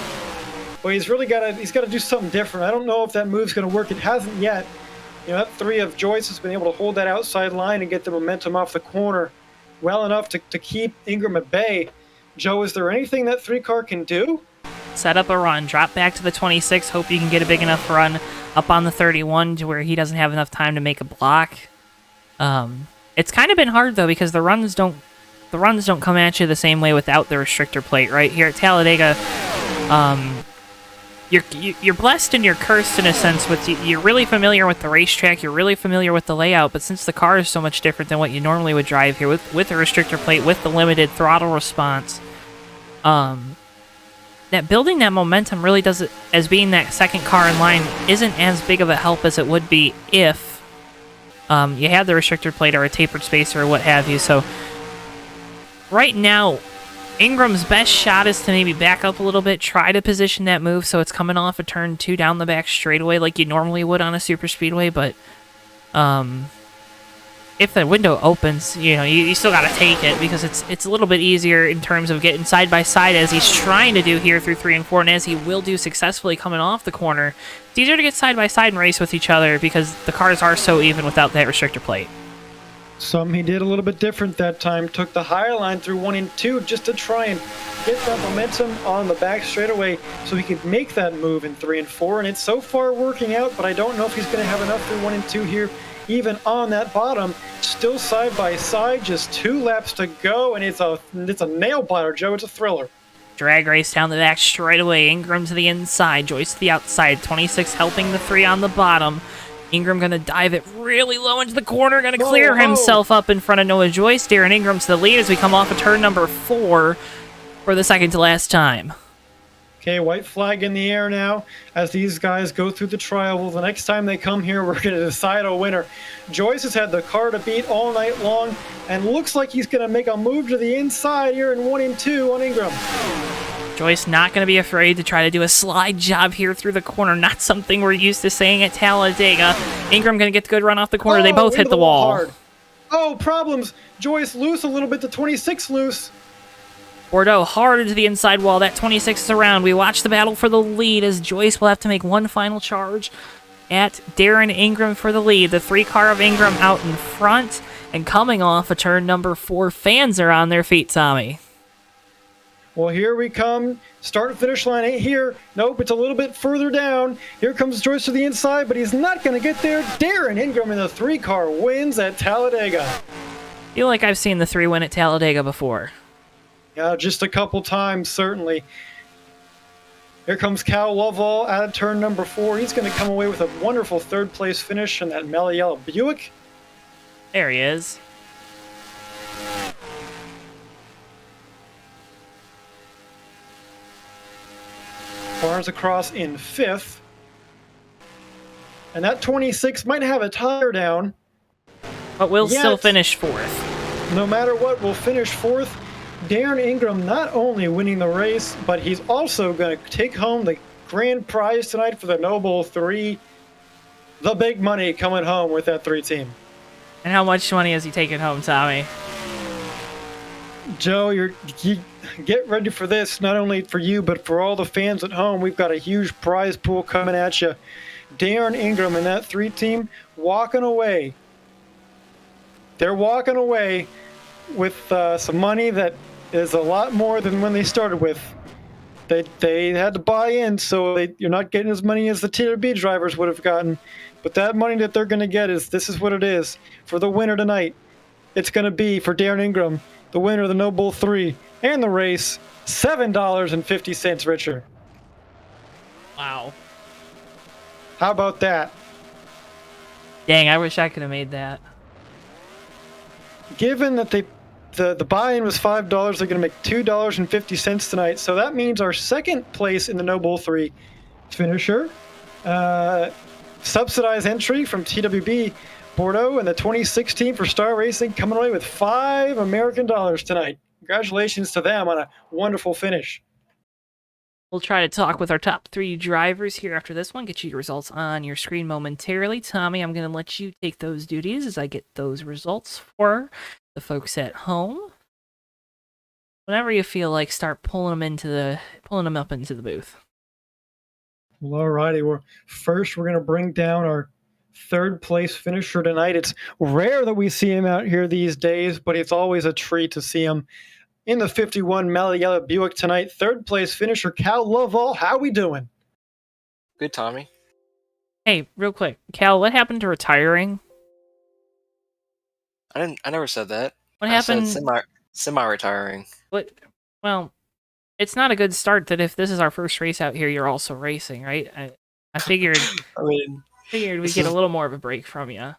Speaker 3: Well, he's got to do something different. I don't know if that move's going to work. It hasn't yet. That 3 of Joyce has been able to hold that outside line and get the momentum off the corner well enough to keep Ingram at bay. Joe, is there anything that 3 car can do?
Speaker 1: Set up a run, drop back to the 26, hope you can get a big enough run up on the 31 to where he doesn't have enough time to make a block. It's kind of been hard, though, because the runs don't come at you the same way without the restrictor plate, right? Here at Talladega, you're blessed and you're cursed in a sense. You're really familiar with the racetrack, you're really familiar with the layout, but since the car is so much different than what you normally would drive here with the restrictor plate, with the limited throttle response, that building that momentum really doesn't, as being that second car in line, isn't as big of a help as it would be if you had the restrictor plate or a tapered spacer or what have you. So right now, Ingram's best shot is to maybe back up a little bit, try to position that move so it's coming off of turn 2 down the back straightaway like you normally would on a super speedway, but if the window opens, you still got to take it because it's a little bit easier in terms of getting side by side as he's trying to do here through 3 and 4, and as he will do successfully coming off the corner. It's easier to get side by side and race with each other because the cars are so even without that restrictor plate.
Speaker 3: Something he did a little bit different that time. Took the higher line through 1 and 2 just to try and get that momentum on the back straightaway so he could make that move in 3 and 4. And it's so far working out, but I don't know if he's going to have enough through 1 and 2 here, even on that bottom. Still side by side, just 2 laps to go, and it's a nail biter, Joe. It's a thriller.
Speaker 1: Drag race down the back straightaway. Ingram to the inside, Joyce to the outside. 26 helping the 3 on the bottom. Ingram going to dive it really low into the corner, going to clear himself up in front of Noah Joyce. Darren Ingram to the lead as we come off of turn number 4 for the second to last time.
Speaker 3: Okay, white flag in the air now as these guys go through the trial. Well, the next time they come here, we're going to decide a winner. Joyce has had the car to beat all night long and looks like he's going to make a move to the inside here in 1 and 2 on Ingram.
Speaker 1: Joyce not going to be afraid to try to do a slide job here through the corner. Not something we're used to saying at Talladega. Ingram going to get the good run off the corner. They both hit the wall.
Speaker 3: Hard. Oh, problems. Joyce loose a little bit. The 26 loose.
Speaker 1: Bordeaux hard into the inside wall. That 26 is around. We watch the battle for the lead as Joyce will have to make one final charge at Darren Ingram for the lead. The 3 car of Ingram out in front and coming off of turn number 4. Fans are on their feet, Tommy.
Speaker 3: Well, here we come. Start and finish line ain't here. Nope, it's a little bit further down. Here comes Joyce to the inside, but he's not going to get there. Darren Ingram in the 3 car wins at Talladega.
Speaker 1: I feel like I've seen the 3 win at Talladega before.
Speaker 3: Yeah, just a couple times, certainly. Here comes Cal Lovell out of turn number 4. He's going to come away with a wonderful 3rd place finish in that mellow yellow Buick.
Speaker 1: There he is.
Speaker 3: Barnes across in 5th. And that 26 might have a tire down.
Speaker 1: But we'll still finish 4th.
Speaker 3: No matter what, we'll finish 4th. Darren Ingram not only winning the race, but he's also going to take home the grand prize tonight for the Noble 3. The big money coming home with that 3 team.
Speaker 1: And how much money has he taken home, Tommy?
Speaker 3: Joe, you get ready for this, not only for you, but for all the fans at home. We've got a huge prize pool coming at you. Darren Ingram and that 3 team walking away. They're walking away with some money that is a lot more than when they started with. They had to buy in, so you're not getting as money as the Tier B drivers would have gotten. But that money that they're going to get this is what it is. For the winner tonight, it's going to be for Darren Ingram, the winner of the Noble 3 and the race, $7.50, Richard.
Speaker 1: Wow.
Speaker 3: How about that?
Speaker 1: Dang, I wish I could have made that.
Speaker 3: Given that the buy-in was $5, they're going to make $2.50 tonight. So that means our 2nd place in the Noble 3 finisher, subsidized entry from TWB Bordeaux and the 2016 for Star Racing coming away with $5 American tonight. Congratulations to them on a wonderful finish.
Speaker 1: We'll try to talk with our top 3 drivers here after this one. Get you your results on your screen momentarily. Tommy, I'm going to let you take those duties as I get those results for the folks at home. Whenever you feel like, start pulling them up into the booth.
Speaker 3: Well, all righty. We're going to bring down our 3rd place finisher tonight. It's rare that we see him out here these days, but it's always a treat to see him in the 51 Mellow Yellow Buick tonight. 3rd place finisher Cal Lovell. How we doing?
Speaker 4: Good, Tommy.
Speaker 1: Hey, real quick, Cal, what happened to retiring?
Speaker 4: I never said that.
Speaker 1: What
Speaker 4: I
Speaker 1: happened?
Speaker 4: said semi-retiring.
Speaker 1: What? Well, it's not a good start that if this is our first race out here, you're also racing, right? I figured.
Speaker 4: I mean,
Speaker 1: we'd get a little more of a break from you.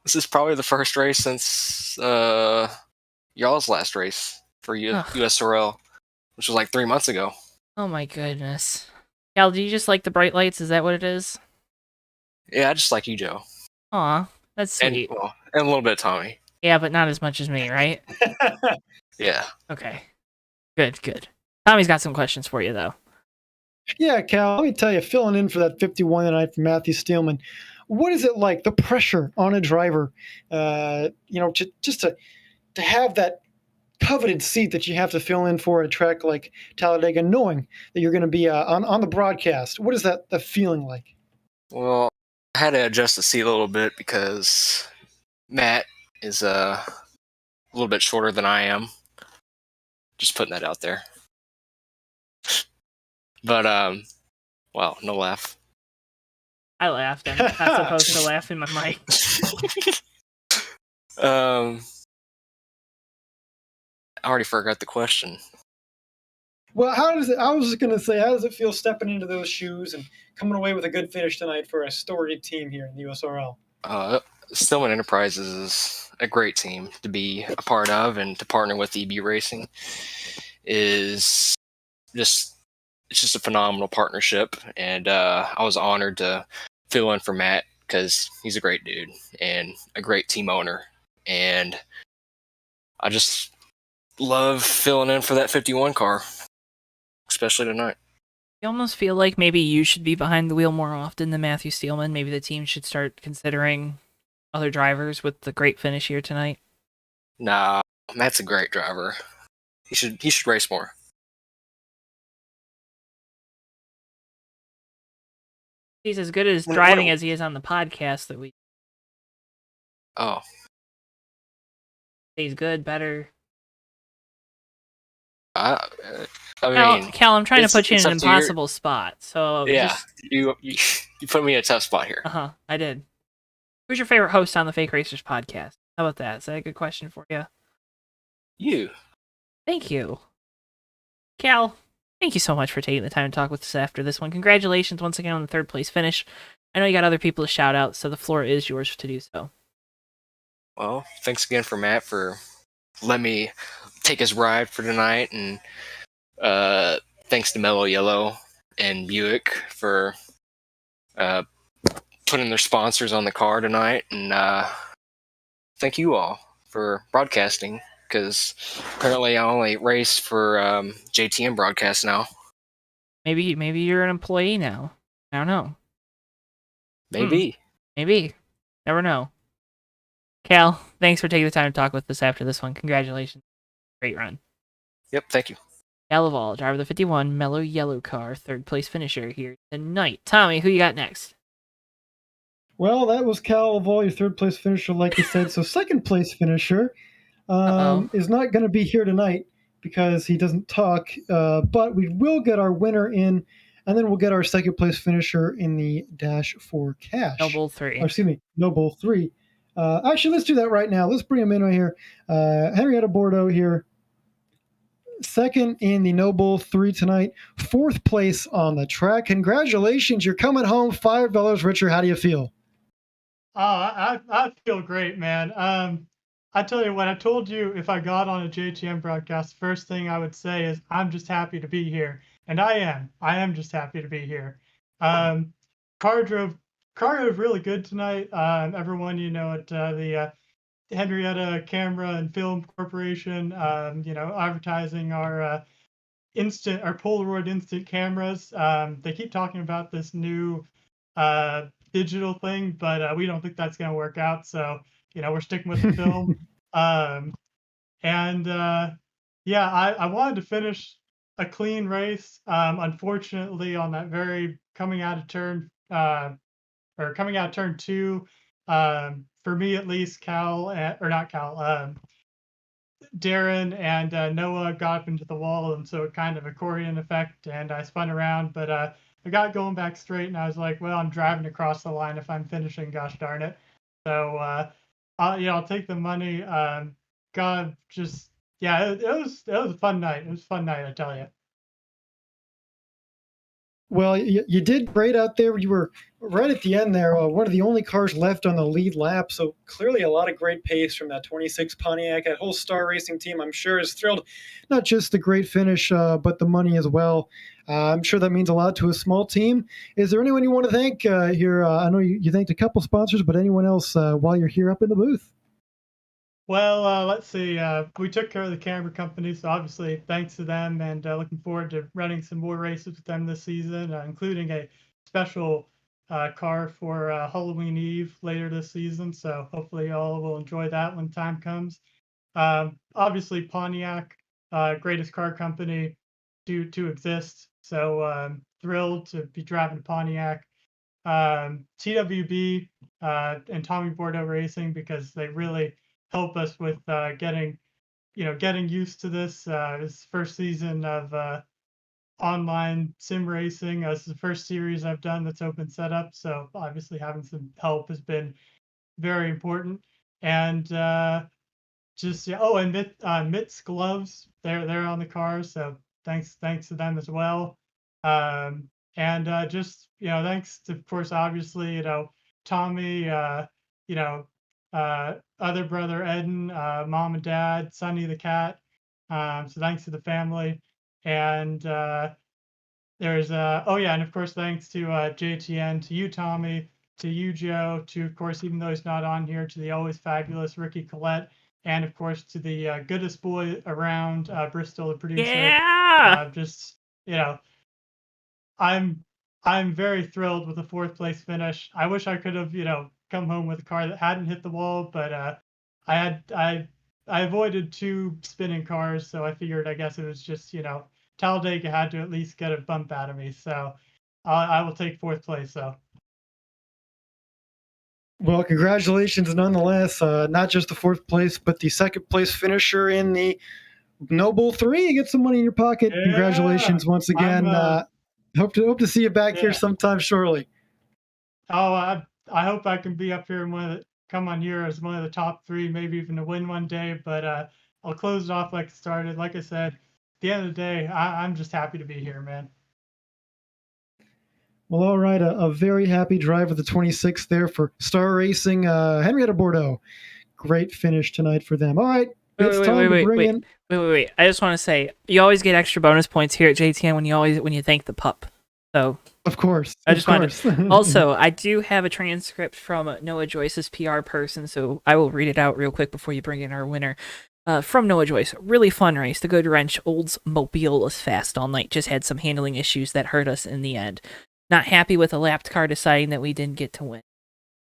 Speaker 4: This is probably the first race since y'all's last race for USORL, which was like 3 months ago.
Speaker 1: Oh my goodness. Cal, do you just like the bright lights? Is that what it is?
Speaker 4: Yeah, I just like you, Joe.
Speaker 1: Aw, that's sweet.
Speaker 4: And a little bit of Tommy.
Speaker 1: Yeah, but not as much as me, right?
Speaker 4: Yeah.
Speaker 1: Okay. Good. Tommy's got some questions for you, though.
Speaker 3: Yeah, Cal, let me tell you, filling in for that 51 tonight from Matthew Steelman. what is it like, the pressure on a driver, to have that coveted seat that you have to fill in for a track like Talladega, knowing that you're going to be on the broadcast? What is that the feeling like?
Speaker 4: Well, I had to adjust the seat a little bit because Matt is a little bit shorter than I am. Just putting that out there. But wow, no laugh.
Speaker 1: I laughed. I'm not supposed to laugh in my mic.
Speaker 4: I already forgot the question.
Speaker 3: Well, I was just going to say, how does it feel stepping into those shoes and coming away with a good finish tonight for a storied team here in the USORL?
Speaker 4: Stillman Enterprises is a great team to be a part of, and to partner with EB Racing is it's just a phenomenal partnership. And I was honored to fill in for Matt because he's a great dude and a great team owner. And I just love filling in for that 51 car, especially tonight.
Speaker 1: You almost feel like maybe you should be behind the wheel more often than Matthew Steelman. Maybe the team should start considering other drivers with the great finish here tonight.
Speaker 4: Nah, Matt's a great driver. He should race more.
Speaker 1: He's as good as driving as he is on the podcast that we.
Speaker 4: Oh,
Speaker 1: He's good, better.
Speaker 4: I mean,
Speaker 1: Cal, I'm trying to put you in an impossible spot. So
Speaker 4: yeah, you put me in a tough spot here.
Speaker 1: I did. Who's your favorite host on the Fake Racers podcast? How about that? Is that a good question for you?
Speaker 4: You.
Speaker 1: Thank you. Cal, thank you so much for taking the time to talk with us after this one. Congratulations once again on the third place finish. I know you got other people to shout out, so the floor is yours to do so.
Speaker 4: Well, thanks again for Matt for letting me take his ride for tonight, and thanks to Mellow Yellow and Buick for putting their sponsors on the car tonight, and thank you all for broadcasting, because apparently I only race for JTM broadcast now.
Speaker 1: Maybe you're an employee now. I don't know.
Speaker 4: Maybe.
Speaker 1: Maybe. Never know. Cal, thanks for taking the time to talk with us after this one. Congratulations. Great run.
Speaker 4: Yep, thank you.
Speaker 1: Cal Laval, driver of the 51 Mellow Yellow car, third place finisher here tonight. Tommy, who you got next?
Speaker 3: Well, that was Cal Laval, your third place finisher, like you said. So second place finisher is not going to be here tonight because he doesn't talk. But we will get our winner in, and then we'll get our second place finisher in the Dash for Cash.
Speaker 1: No Bull 3.
Speaker 3: Oh, excuse me, No Bull 3. Actually, let's do that right now. Let's bring him in right here. Henrietta Bordeaux here. Second in the No Bull 3 tonight. Fourth place on the track. Congratulations. You're coming home $5 richer. How do you feel?
Speaker 5: Oh, I feel great, man. I tell you what, I told you if I got on a JTM broadcast, first thing I would say is I'm just happy to be here. And I am. I am just happy to be here. Car drove really good tonight. Everyone, at the Henrietta Camera and Film Corporation, advertising our Polaroid instant cameras. They keep talking about this new digital thing, but we don't think that's going to work out. So, we're sticking with the film. I wanted to finish a clean race. Unfortunately, on that very coming out of turn 2, for me at least, Darren and Noah got up into the wall, and so it kind of accordion effect, and I spun around, but I got going back straight, and I was like, well, I'm driving across the line if I'm finishing, gosh darn it. So, I'll take the money. It was a fun night. It was a fun night, I tell you.
Speaker 3: Well, you did great out there. You were right at the end there, one of the only cars left on the lead lap. So clearly a lot of great pace from that 26 Pontiac. That whole Star Racing team, I'm sure, is thrilled. Not just the great finish, but the money as well. I'm sure that means a lot to a small team. Is there anyone you want to thank here? I know you thanked a couple sponsors, but anyone else while you're here up in the booth?
Speaker 5: Well, let's see. We took care of the camera company, so obviously thanks to them, and looking forward to running some more races with them this season, including a special car for Halloween Eve later this season. So hopefully y'all will enjoy that when time comes. Obviously Pontiac, greatest car company to exist. So thrilled to be driving Pontiac. TWB and Tommy Bordeaux Racing, because they really help us with getting used to this. This first season of online sim racing. It's the first series I've done that's open setup, so obviously having some help has been very important. And just yeah. Oh, and Mitt's gloves, they're on the car, so thanks to them as well. And just thanks to, of course, obviously Tommy, other brother Eden, mom and dad, Sonny the cat. So thanks to the family. And there's oh yeah, and of course thanks to JTN, to you Tommy, to you Joe, to of course, even though he's not on here, to the always fabulous Ricky Collette, and of course to the goodest boy around, Bristol, the producer.
Speaker 1: Yeah.
Speaker 5: Just I'm very thrilled with the 4th place finish. I wish I could have come home with a car that hadn't hit the wall, but I avoided 2 spinning cars, so I figured I guess it was just Talladega had to at least get a bump out of me, so I will take 4th place. So
Speaker 3: Well, congratulations nonetheless. Not just the 4th place, but the 2nd place finisher in the Noble 3. You get some money in your pocket.
Speaker 5: Yeah,
Speaker 3: Congratulations once again. Hope to see you back here sometime shortly.
Speaker 5: Oh, I hope I can be up here and come on here as one of the top 3, maybe even to win one day. But I'll close it off like it started. Like I said, at the end of the day, I'm just happy to be here, man.
Speaker 3: Well, all right. A very happy drive of the 26th there for Star Racing. Henrietta Bordeaux. Great finish tonight for them. All right.
Speaker 1: Wait. I just want to say, you always get extra bonus points here at JTN when you thank the pup. So
Speaker 3: of course,
Speaker 1: I just wanted. Also, I do have a transcript from Noah Joyce's PR person, so I will read it out real quick before you bring in our winner. From Noah Joyce, really fun race. The Good Wrench Oldsmobile was fast all night. Just had some handling issues that hurt us in the end. Not happy with a lapped car deciding that we didn't get to win.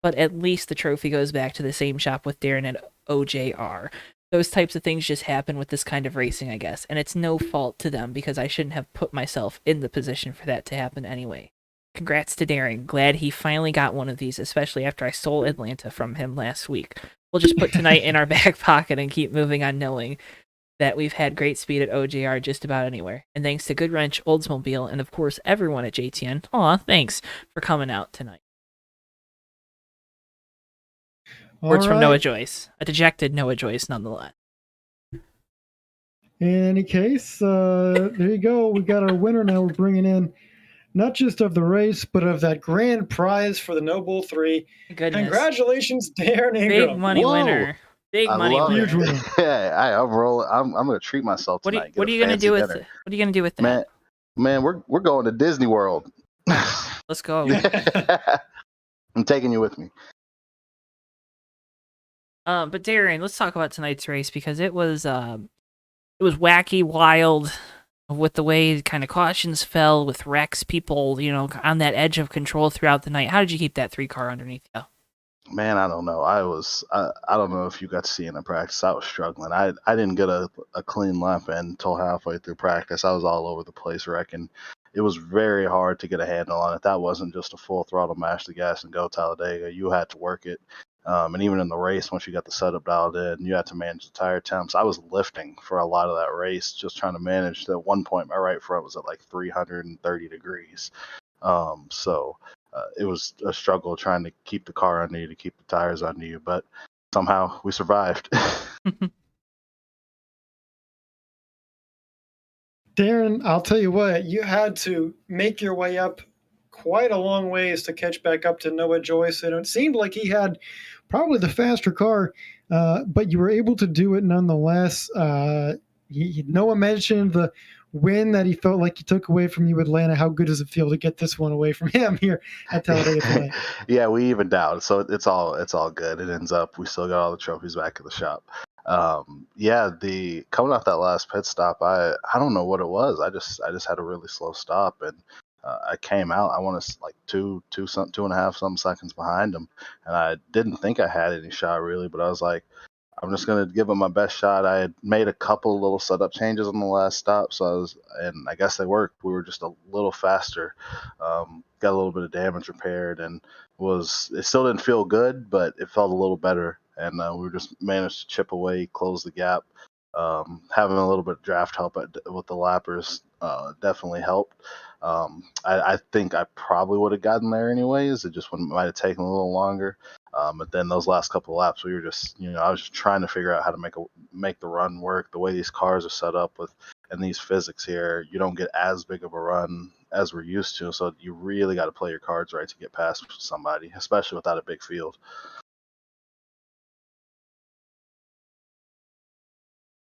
Speaker 1: But at least the trophy goes back to the same shop with Darren at OJR. Those types of things just happen with this kind of racing, I guess. And it's no fault to them because I shouldn't have put myself in the position for that to happen anyway. Congrats to Darren. Glad he finally got one of these, especially after I stole Atlanta from him last week. We'll just put tonight in our back pocket and keep moving on, knowing that we've had great speed at OJR just about anywhere. And thanks to Good Wrench, Oldsmobile, and of course everyone at JTN. Aw, thanks for coming out tonight. Words from Noah Joyce. A dejected Noah Joyce, nonetheless.
Speaker 3: In any case, there you go. We got our winner now. We're bringing in not just of the race, but of that grand prize for the Noble 3.
Speaker 1: Goodness.
Speaker 3: Congratulations, Darren Ingram.
Speaker 1: Big money winner. Big money winner.
Speaker 3: Huge winner.
Speaker 6: Yeah, I'm rolling. I'm going to treat myself tonight.
Speaker 1: What are you going to do with it? What are you going to do with that?
Speaker 6: Man, we're going to Disney World.
Speaker 1: Let's go.
Speaker 6: I'm taking you with me.
Speaker 1: But Darren, let's talk about tonight's race because it was wacky, wild, with the way kind of cautions fell with wrecks, people, on that edge of control throughout the night. How did you keep that 3 car underneath you?
Speaker 6: Man, I don't know. I don't know if you got to see it in practice. I was struggling. I didn't get a clean lap in until halfway through practice. I was all over the place wrecking. It was very hard to get a handle on it. That wasn't just a full throttle mash the gas and go Talladega. You had to work it. And even in the race, once you got the setup dialed in, you had to manage the tire temps. I was lifting for a lot of that race, just trying to manage. At one point, my right front was at like 330 degrees. So it was a struggle trying to keep the car under you, to keep the tires under you. But somehow we survived.
Speaker 3: Darren, I'll tell you what, you had to make your way up quite a long ways to catch back up to Noah Joyce. And it seemed like he had probably the faster car, but you were able to do it nonetheless. Noah mentioned the win that he felt like he took away from you, Atlanta. How good does it feel to get this one away from him here at Talladega tonight?
Speaker 6: Yeah, we evened out, so it's all good. It ends up we still got all the trophies back at the shop. The coming off that last pit stop, I don't know what it was. I just had a really slow stop, and I came out, I want to like two and a half something seconds behind him, and I didn't think I had any shot really, but I was like, I'm just gonna give him my best shot. I had made a couple little setup changes on the last stop, and I guess they worked. We were just a little faster, got a little bit of damage repaired, and it still didn't feel good, but it felt a little better, and we just managed to chip away, close the gap. Having a little bit of draft help with the lappers definitely helped. I think I probably would have gotten there anyways. It just might have taken a little longer. But then those last couple of laps, we were just, I was just trying to figure out how to make the run work. The way these cars are set up and these physics here, you don't get as big of a run as we're used to. So you really got to play your cards right to get past somebody, especially without a big field.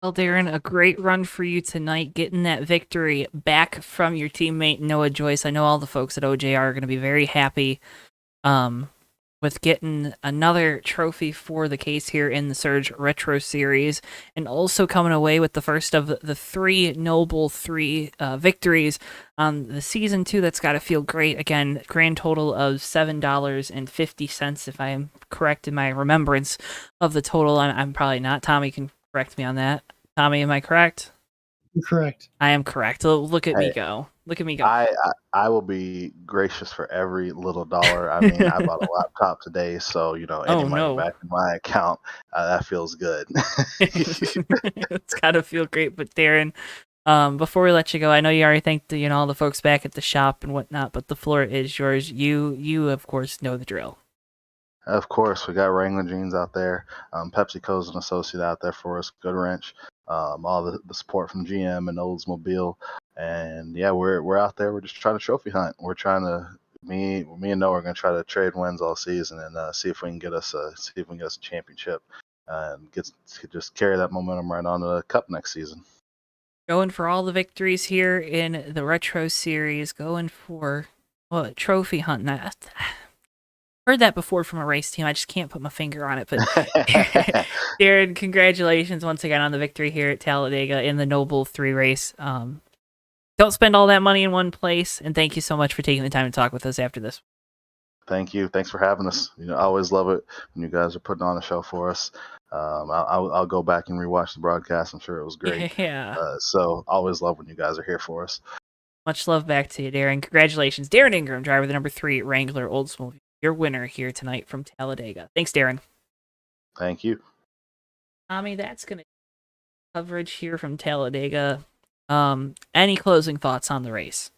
Speaker 1: Well, Darren, a great run for you tonight, getting that victory back from your teammate Noah Joyce. I know all the folks at OJR are going to be very happy with getting another trophy for the case here in the Surge Retro Series, and also coming away with the first of the three Noble 3 victories on the season 2. That's got to feel great. Again, grand total of $7.50, if I am correct in my remembrance of the total. I'm probably not. Tommy can correct me on that. Tommy, am I correct?
Speaker 3: You're correct.
Speaker 1: I am correct. Look at me go. Look at me go.
Speaker 6: I will be gracious for every little dollar. I mean, I bought a laptop today, so any money back in my account, that feels good.
Speaker 1: It's gotta feel great. But Darren, before we let you go, I know you already thanked all the folks back at the shop and whatnot, but the floor is yours. You of course know the drill.
Speaker 6: Of course, we got Wrangler Jeans out there. PepsiCo's an associate out there for us. Good Wrench. All the support from GM and Oldsmobile. And yeah, we're out there. We're just trying to trophy hunt. We're trying to me and Noah are going to try to trade wins all season and see if we can get us a championship and just carry that momentum right on to the Cup next season.
Speaker 1: Going for all the victories here in the Retro Series. Going for trophy hunting. I heard that before from a race team. I just can't put my finger on it. But Darren, congratulations once again on the victory here at Talladega in the Noble 3 race. Don't spend all that money in one place, and thank you so much for taking the time to talk with us after this.
Speaker 6: Thank you. Thanks for having us. I always love it when you guys are putting on a show for us. I'll go back and rewatch the broadcast. I'm sure it was great.
Speaker 1: Yeah.
Speaker 6: So always love when you guys are here for us.
Speaker 1: Much love back to you, Darren. Congratulations. Darren Ingram, driver the number 3 Wrangler Oldsmobile, your winner here tonight from Talladega. Thanks, Darren.
Speaker 6: Thank you.
Speaker 1: Tommy, that's going to coverage here from Talladega. Any closing thoughts on the race?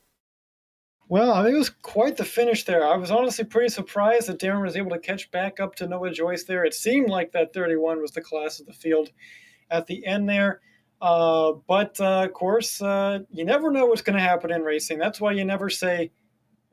Speaker 3: Well, I think it was quite the finish there. I was honestly pretty surprised that Darren was able to catch back up to Noah Joyce there. It seemed like that 31 was the class of the field at the end there. But of course, you never know what's going to happen in racing. That's why you never say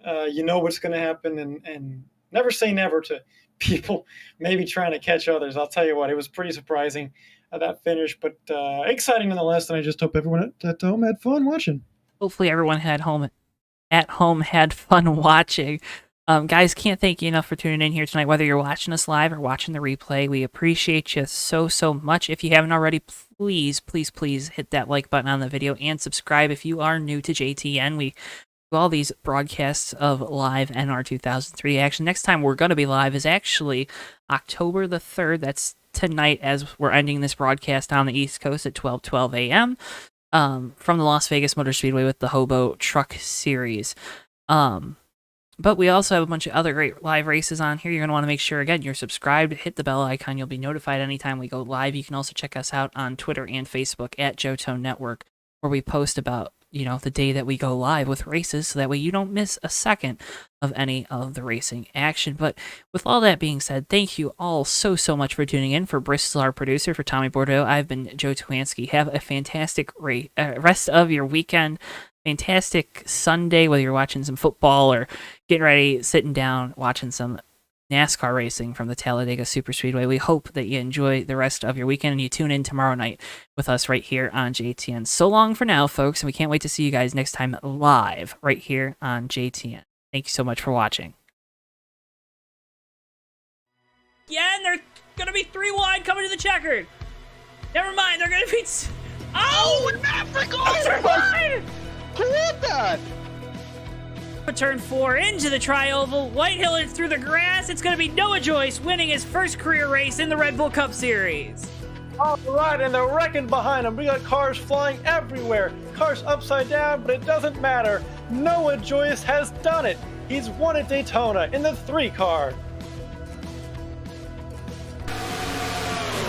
Speaker 3: you know what's going to happen, and never say never to people maybe trying to catch others. I'll tell you what, it was pretty surprising. That finish, but exciting nonetheless, and I just hope everyone at home had fun watching.
Speaker 1: Hopefully everyone at home had fun watching. Guys, can't thank you enough for tuning in here tonight, whether you're watching us live or watching the replay. We appreciate you so much. If you haven't already, please hit that like button on the video and subscribe if you are new to JTN. We do all these broadcasts of live NR 2003 action. Next time we're going to be live is actually October the 3rd. That's tonight as we're ending this broadcast on the East Coast at 12:12 a.m. From the Las Vegas Motor Speedway with the Hobo Truck Series. But we also have a bunch of other great live races on here. You're going to want to make sure, again, you're subscribed, hit the bell icon. You'll be notified anytime we go live. You can also check us out on Twitter and Facebook at JoeTowNetwork, where we post about the day that we go live with races, so that way you don't miss a second of any of the racing action. But with all that being said, thank you all so much for tuning in. For Bristol, our producer, for Tommy Bordeaux, I've been Joe Twansky. Have a fantastic rest of your weekend. Fantastic Sunday, whether you're watching some football or getting ready, sitting down, watching some NASCAR racing from the Talladega Superspeedway. We hope that you enjoy the rest of your weekend and you tune in tomorrow night with us right here on JTN. So long for now, folks, and we can't wait to see you guys next time live right here on JTN. Thank you so much for watching. Yeah, and they're going to be 3 wide coming to the checkered. Never mind, they're going to be... Oh,
Speaker 2: Africa!
Speaker 1: they're wide!
Speaker 2: Who is that?
Speaker 1: Turn 4 into the tri-oval. Whitehill through the grass. It's going to be Noah Joyce winning his first career race in the Red Bull Cup Series.
Speaker 3: All right, and they're wrecking behind him. We got cars flying everywhere. Cars upside down, but it doesn't matter. Noah Joyce has done it. He's won at Daytona in the 3 car.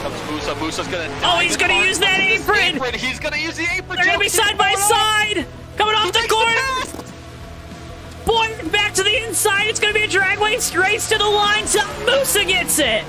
Speaker 2: Comes Musa. Musa's gonna.
Speaker 1: Oh, he's going to use that apron.
Speaker 2: He's gonna use the apron.
Speaker 1: They're going to be side by side. Coming off the corner. Boy, back to the inside. It's going to be a drag race to the line till Musa gets it.